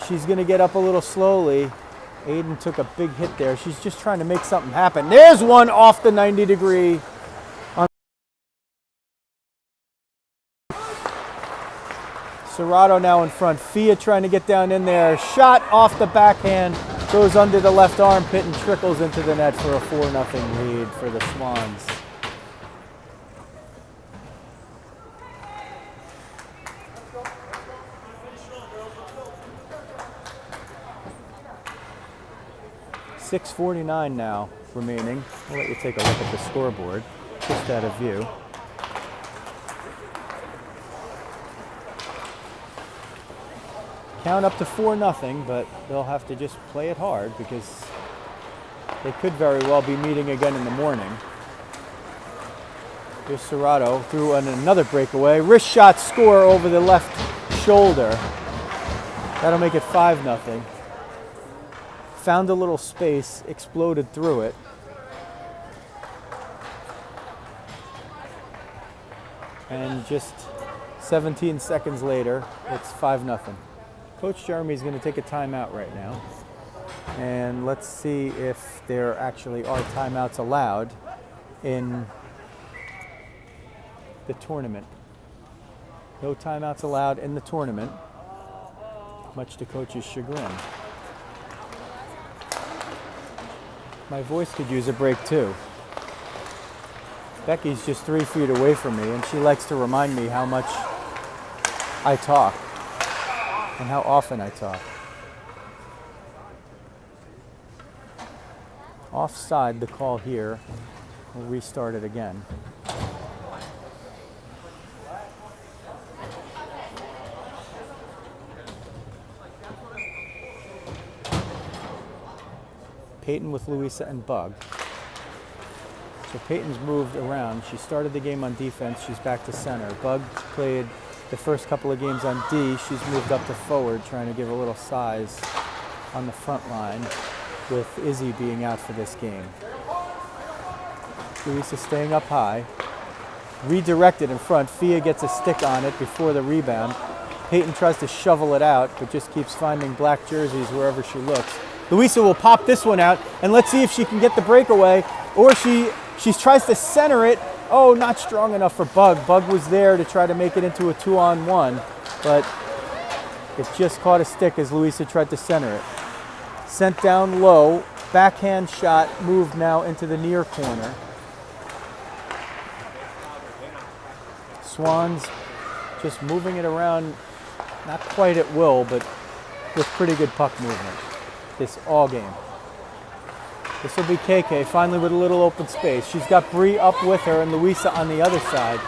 She's gonna get up a little slowly. Aiden took a big hit there. She's just trying to make something happen. There's one off the 90-degree. Serrato now in front. Fia trying to get down in there. Shot off the backhand. Goes under the left armpit and trickles into the net for a 4-0 lead for the Swans. .6:49 now remaining. I'll let you take a look at the scoreboard, just out of view. Count up to 4-0, but they'll have to just play it hard because they could very well be meeting again in the morning. Here's Serrato through another breakaway. Wrist shot score over the left shoulder. That'll make it 5-0. Found a little space, exploded through it. And just 17 seconds later, it's 5-0. Coach Jeremy's going to take a timeout right now. And let's see if there actually are timeouts allowed in the tournament. No timeouts allowed in the tournament, much to Coach's chagrin. My voice could use a break too. Becky's just 3 feet away from me, and she likes to remind me how much I talk and how often I talk. Offside the call here. We'll restart it again. Peyton with Louisa and Bug. So Peyton's moved around. She started the game on defense. She's back to center. Bug played the first couple of games on D. She's moved up to forward, trying to give a little size on the front line, with Izzy being out for this game. Louisa staying up high. Redirected in front. Fia gets a stick on it before the rebound. Peyton tries to shovel it out, but just keeps finding black jerseys wherever she looks. Louisa will pop this one out, and let's see if she can get the breakaway, or she tries to center it. Oh, not strong enough for Bug. Bug was there to try to make it into a 2-on-1, but it just caught a stick as Louisa tried to center it. Sent down low, backhand shot, moved now into the near corner. Swans just moving it around, not quite at will, but with pretty good puck movement this all game. This will be KK finally with a little open space. She's got Bree up with her and Louisa on the other side.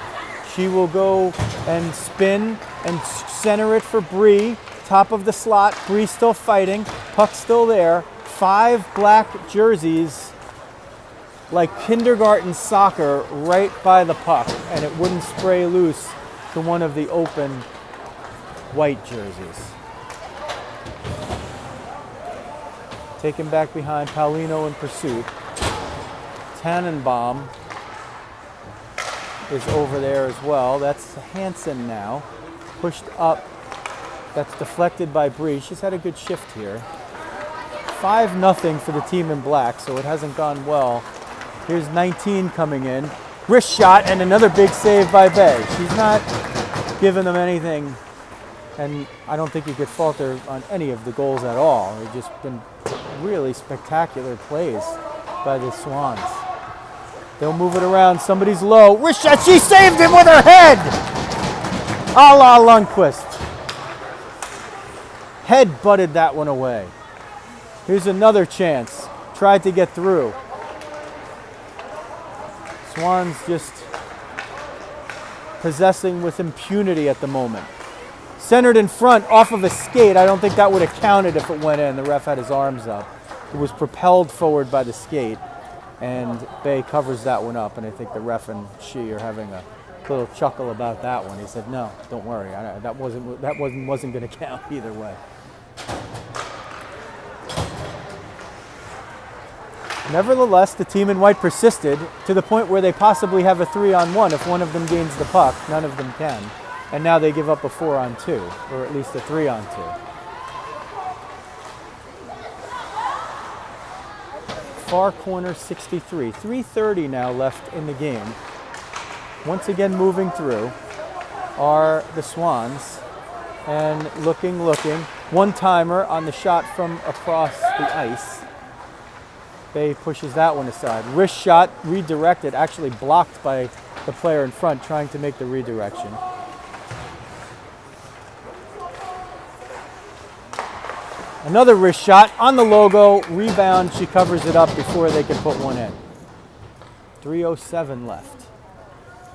She will go and spin and center it for Bree. Top of the slot, Bree still fighting, puck still there. 5 black jerseys, like kindergarten soccer, right by the puck, and it wouldn't spray loose to one of the open white jerseys. Taken back behind, Paulino in pursuit. Tannenbaum is over there as well. That's Hansen now. Pushed up. That's deflected by Bree. She's had a good shift here. 5-0 for the team in black, so it hasn't gone well. Here's 19 coming in. Wrist shot and another big save by Bay. She's not giving them anything, and I don't think you could fault her on any of the goals at all. They've just been really spectacular plays by the Swans. They'll move it around. Somebody's low. Wrist shot. She saved him with her head. A la Lundqvist. Head butted that one away. Here's another chance. Tried to get through. Swans just possessing with impunity at the moment. Centered in front off of a skate. I don't think that would have counted if it went in. The ref had his arms up. It was propelled forward by the skate, and Bay covers that one up, and I think the ref and she are having a little chuckle about that one. He said, "No, don't worry. That wasn't going to count either way." Nevertheless, the team in white persisted to the point where they possibly have a 3-on-1. If one of them gains the puck, none of them can. And now they give up a 4-on-2, or at least a 3-on-2. Far corner 63. 3:30 now left in the game. Once again moving through are the Swans. And looking. One-timer on the shot from across the ice. Bay pushes that one aside. Wrist shot, redirected, actually blocked by the player in front trying to make the redirection. Another wrist shot on the logo, rebound, she covers it up before they can put one in. 3:07 left.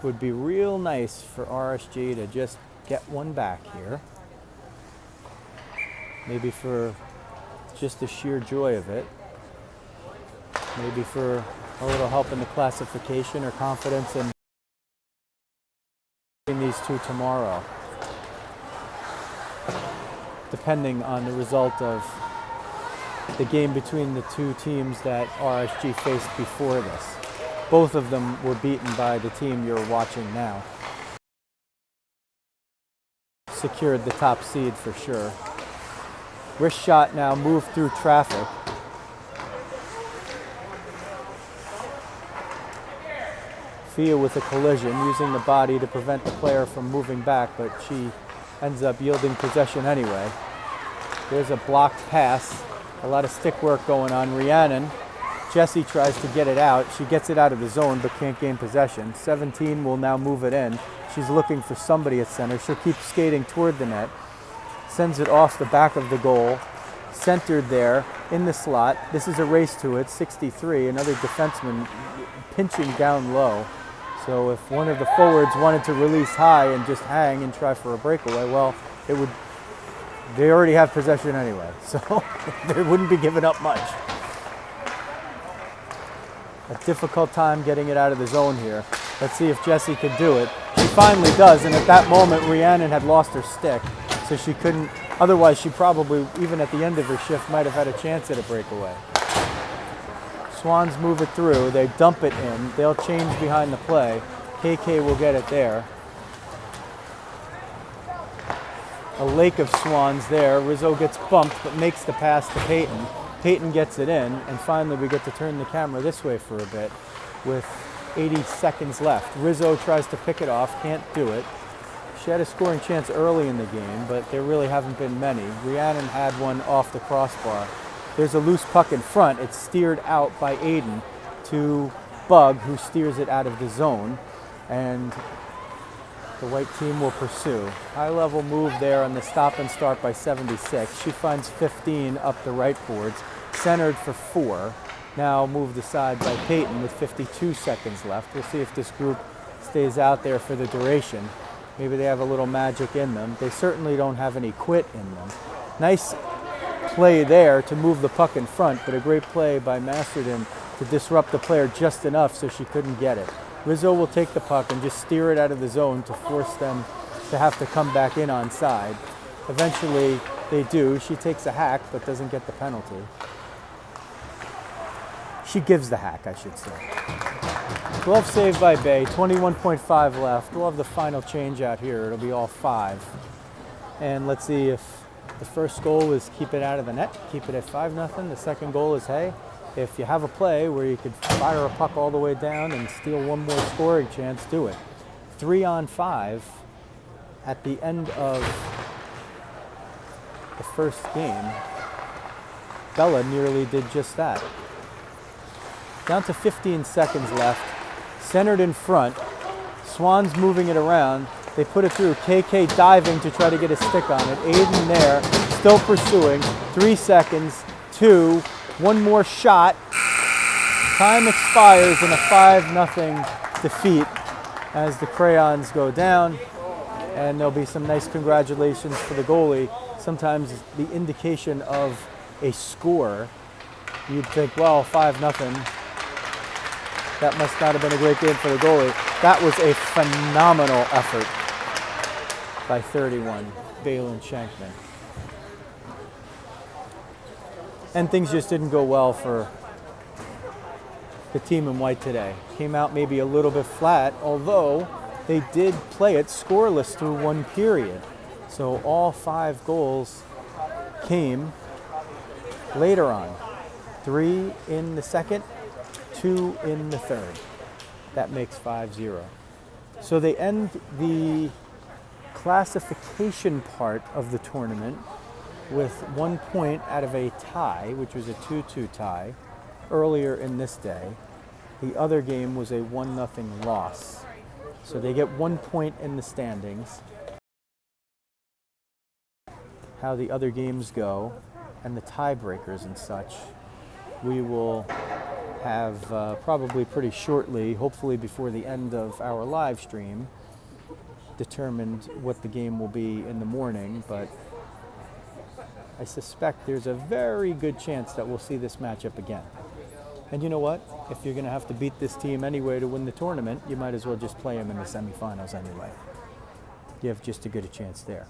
Would be real nice for RSG to just get one back here. Maybe for just the sheer joy of it. Maybe for a little help in the classification or confidence in these two tomorrow. Depending on the result of the game between the two teams that RSG faced before this. Both of them were beaten by the team you're watching now. Secured the top seed for sure. Wrist shot now moved through traffic. Fia with a collision, using the body to prevent the player from moving back, but she ends up yielding possession anyway. There's a blocked pass. A lot of stick work going on. Rhiannon, Jessie tries to get it out. She gets it out of the zone but can't gain possession. 17 will now move it in. She's looking for somebody at center. She'll keep skating toward the net. Sends it off the back of the goal. Centered there in the slot. This is a race to it. 63, another defenseman pinching down low. So if one of the forwards wanted to release high and just hang and try for a breakaway, well, it would. They already have possession anyway, so they wouldn't be giving up much. A difficult time getting it out of the zone here. Let's see if Jessie can do it. She finally does, and at that moment, Rhiannon had lost her stick, so she couldn't. Otherwise, she probably, even at the end of her shift, might have had a chance at a breakaway. Swans move it through. They dump it in. They'll change behind the play. KK will get it there. A lake of Swans there. Rizzo gets bumped but makes the pass to Peyton. Peyton gets it in, and finally we get to turn the camera this way for a bit with 80 seconds left. Rizzo tries to pick it off, can't do it. She had a scoring chance early in the game, but there really haven't been many. Rhiannon had one off the crossbar. There's a loose puck in front. It's steered out by Aiden to Bug, who steers it out of the zone, and the white team will pursue. High-level move there on the stop and start by 76. She finds 15 up the right boards, centered for 4. Now moved aside by Peyton with 52 seconds left. We'll see if this group stays out there for the duration. Maybe they have a little magic in them. They certainly don't have any quit in them. Nice play there to move the puck in front, but a great play by Masterton to disrupt the player just enough so she couldn't get it. Rizzo will take the puck and just steer it out of the zone to force them to have to come back in on side. Eventually they do. She takes a hack but doesn't get the penalty. She gives the hack, I should say. Glove save by Bay, 21.5 left. We'll have the final change out here. It'll be all 5. And let's see if the first goal is keep it out of the net, keep it at 5-0. The second goal is, hey, if you have a play where you could fire a puck all the way down and steal one more scoring chance, do it. 3-on-5 at the end of the first game. Bella nearly did just that. Down to 15 seconds left. Centered in front. Swans moving it around. They put it through. KK diving to try to get a stick on it. Aiden there, still pursuing. 3 seconds. 2. One more shot. Time expires in a 5-0 defeat as the Crayons go down. And there'll be some nice congratulations for the goalie. Sometimes the indication of a score, you'd think, well, 5-0. That must not have been a great game for the goalie. That was a phenomenal effort by 31, Balin Shankman. And things just didn't go well for the team in white today. Came out maybe a little bit flat, although they did play it scoreless through one period. So all 5 goals came later on. 3 in the second, 2 in the third. That makes 5-0. So they end the classification part of the tournament with 1 point out of a tie, which was a 2-2 tie earlier in this day. The other game was a 1-0 loss. So they get 1 point in the standings. How the other games go and the tiebreakers and such, we will have probably pretty shortly, hopefully before the end of our live stream, determined what the game will be in the morning, but I suspect there's a very good chance that we'll see this matchup again. And you know what? If you're going to have to beat this team anyway to win the tournament, you might as well just play them in the semifinals anyway. You have just as good a chance there.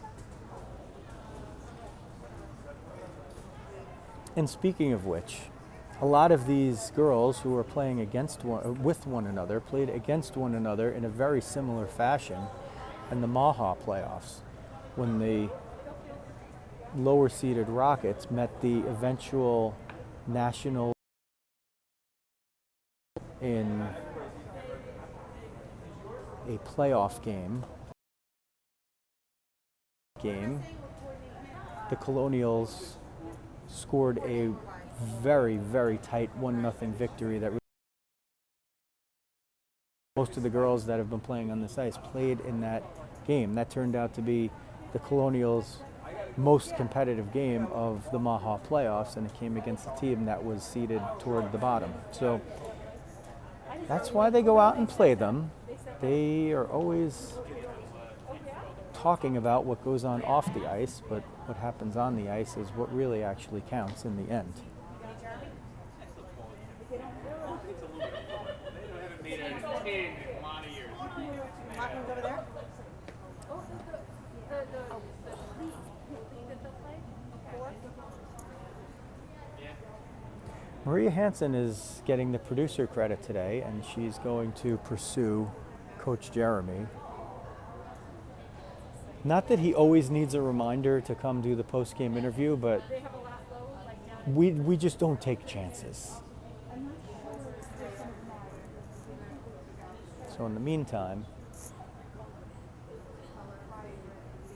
And speaking of which, a lot of these girls who are playing with one another played against one another in a very similar fashion in the Maha playoffs, when the lower seeded Rockets met the eventual national in a playoff game. The Colonials scored a very, very tight 1-0 victory that most of the girls that have been playing on this ice played in that game. That turned out to be the Colonials' most competitive game of the Maha playoffs, and it came against a team that was seated toward the bottom. So that's why they go out and play them. They are always talking about what goes on off the ice, but what happens on the ice is what really actually counts in the end. Maria Hansen is getting the producer credit today, and she's going to pursue Coach Jeremy. Not that he always needs a reminder to come do the post-game interview, but we just don't take chances. So in the meantime,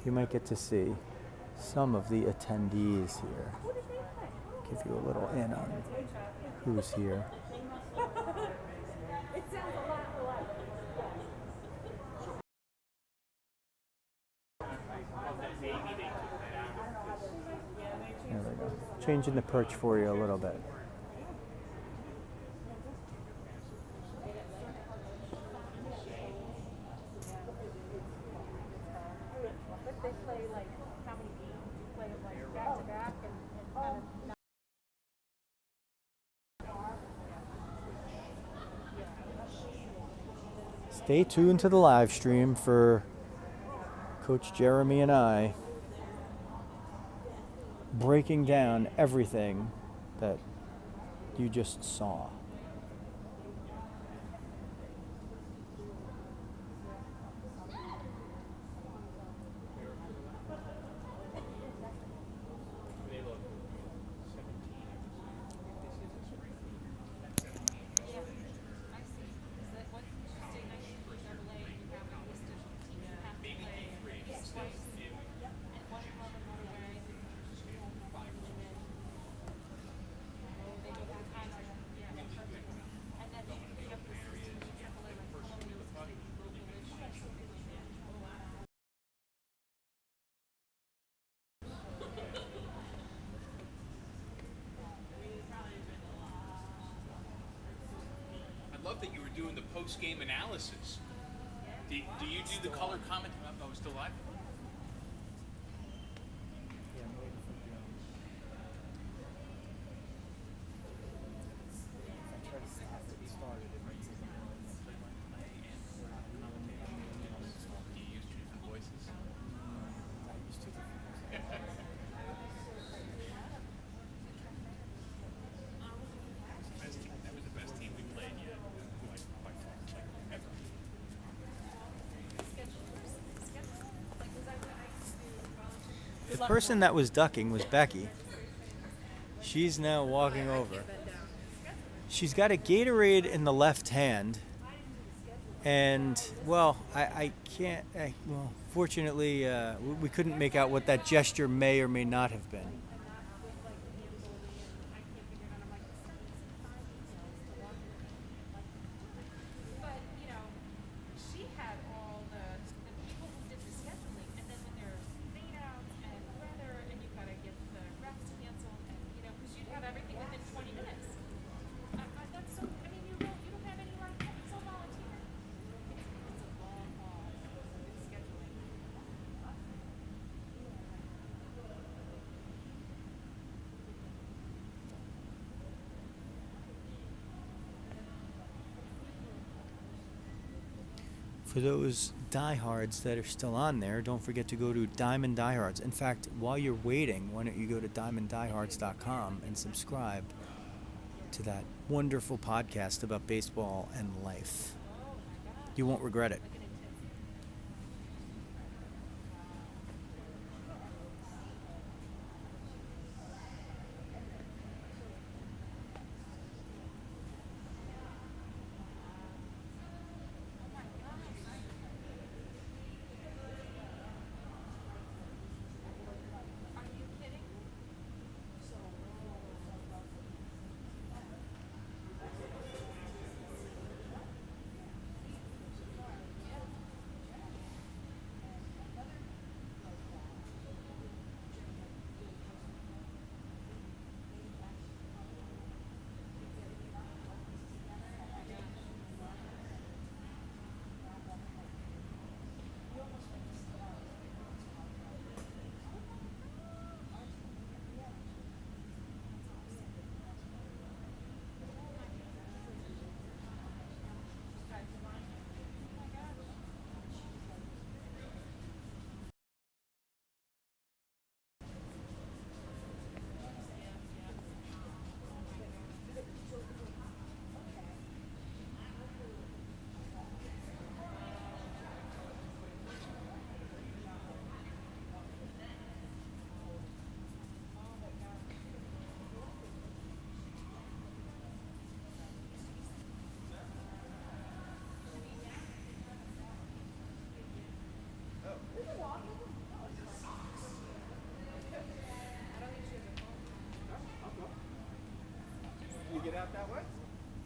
you might get to see some of the attendees here. Give you a little in on who's here. There we go. Changing the perch for you a little bit. Stay tuned to the live stream for Coach Jeremy and I breaking down everything that you just saw. thought that you were doing the post-game analysis. Do you do the color comment? Oh, it's still live? Yeah, I'm waiting for Joe. If I try to stop it, it started. It might take a minute. Do you use two different voices? I used to That was the best team we played yet, like by far, like ever. The person that was ducking was Becky. She's now walking over. She's got a Gatorade in the left hand. And, well, I can't, well, fortunately, we couldn't make out what that gesture may or may not have been. But, you know, she had all the people who did the scheduling, and then when there's rain out and weather, and you've got to get the refs canceled, and, you know, because you'd have everything within 20 minutes. That's so, I mean, you don't have any like that. It's all volunteer. It's a long haul with scheduling. For those diehards that are still on there, don't forget to go to Diamond Diehards. In fact, while you're waiting, why don't you go to diamonddiehards.com and subscribe to that wonderful podcast about baseball and life. You won't regret it. You get out that way?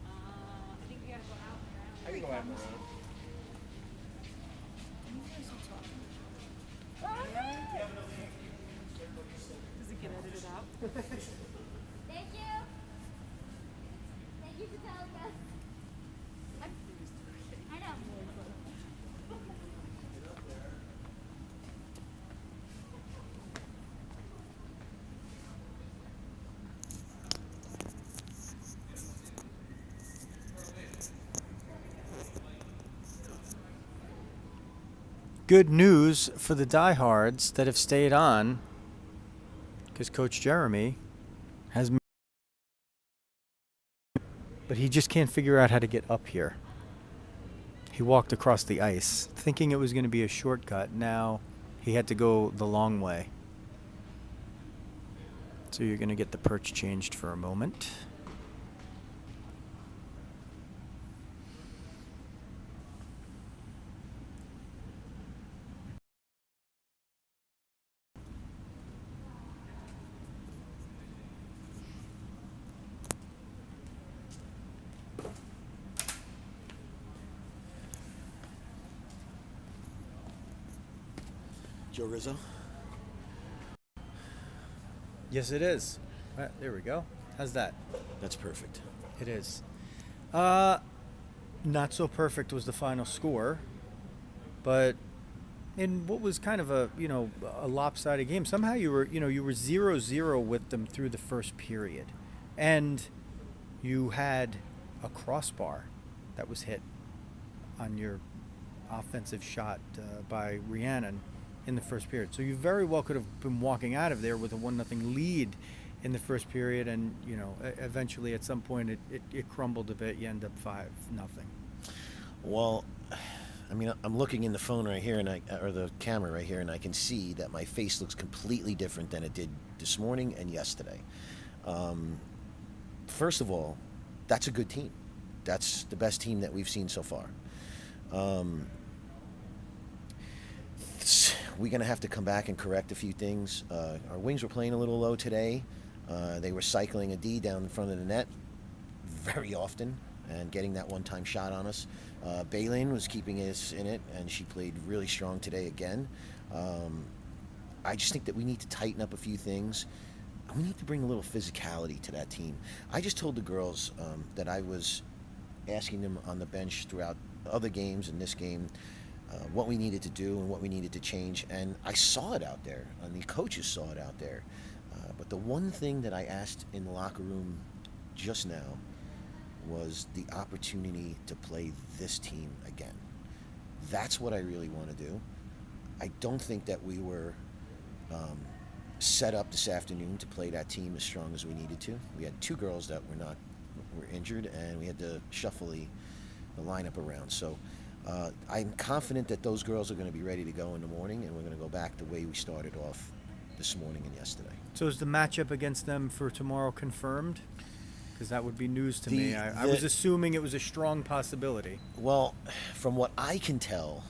I think we gotta go out and around. I can go out and around. Does it get edited out? Thank you. Thank you for telling us. I know. Good news for the diehards that have stayed on, because Coach Jeremy has, but he just can't figure out how to get up here. He walked across the ice thinking it was going to be a shortcut. Now he had to go the long way. So you're going to get the perch changed for a moment. Joe Rizzo? Yes, it is. There we go. How's that? That's perfect. It is. Not so perfect was the final score, but in what was kind of a lopsided game, somehow you were 0-0 with them through the first period, and you had a crossbar that was hit on your offensive shot by Rhiannon in the first period. So you very well could have been walking out of there with a 1-0 lead in the first period, and eventually at some point it crumbled a bit. You end up 5-0. Well, I mean, I'm looking in the phone right here, or the camera right here, and I can see that my face looks completely different than it did this morning and yesterday. First of all, that's a good team. That's the best team that we've seen so far. We're going to have to come back and correct a few things. Our wings were playing a little low today. They were cycling a D down in front of the net very often and getting that one-time shot on us. Baylin was keeping us in it, and she played really strong today again. I just think that we need to tighten up a few things. We need to bring a little physicality to that team. I just told the girls that I was asking them on the bench throughout other games and this game what we needed to do and what we needed to change, and I saw it out there, and the coaches saw it out there. But the one thing that I asked in the locker room just now was the opportunity to play this team again. That's what I really want to do. I don't think that we were set up this afternoon to play that team as strong as we needed to. We had 2 girls that were injured, and we had to shuffle the lineup around. So I'm confident that those girls are going to be ready to go in the morning, and we're going to go back the way we started off this morning and yesterday. So is the matchup against them for tomorrow confirmed? Because that would be news to me. I was assuming it was a strong possibility. Well, from what I can tell,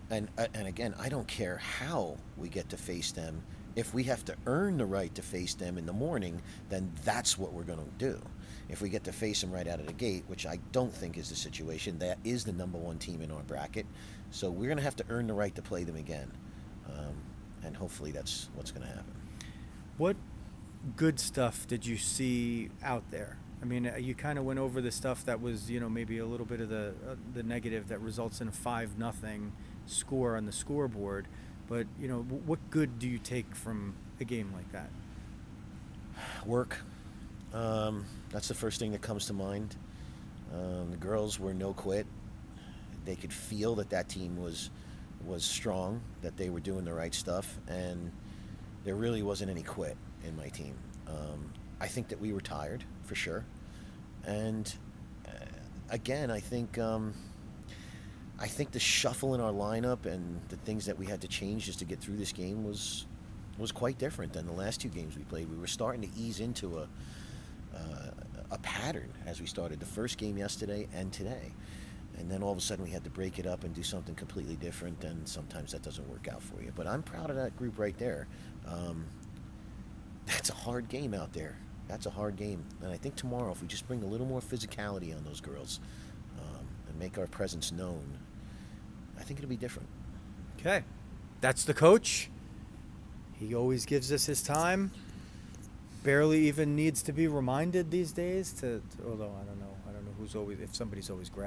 and again, I don't care how we get to face them. If we have to earn the right to face them in the morning, then that's what we're going to do. If we get to face them right out of the gate, which I don't think is the situation, that is the number 1 team in our bracket. So we're going to have to earn the right to play them again. And hopefully that's what's going to happen. What good stuff did you see out there? I mean, you kind of went over the stuff that was, maybe a little bit of the negative that results in a 5-0 score on the scoreboard. But, what good do you take from a game like that? Work. That's the first thing that comes to mind. The girls were no quit. They could feel that team was strong, that they were doing the right stuff, and there really wasn't any quit in my team. I think that we were tired, for sure. And again, I think the shuffle in our lineup and the things that we had to change just to get through this game was quite different than the last 2 games we played. We were starting to ease into a pattern as we started the first game yesterday and today. And then all of a sudden we had to break it up and do something completely different, and sometimes that doesn't work out for you. But I'm proud of that group right there. That's a hard game out there. That's a hard game. And I think tomorrow, if we just bring a little more physicality on those girls and make our presence known, I think it'll be different. Okay. That's the coach. He always gives us his time. Barely even needs to be reminded these days although I don't know who's always, if somebody's always grabbing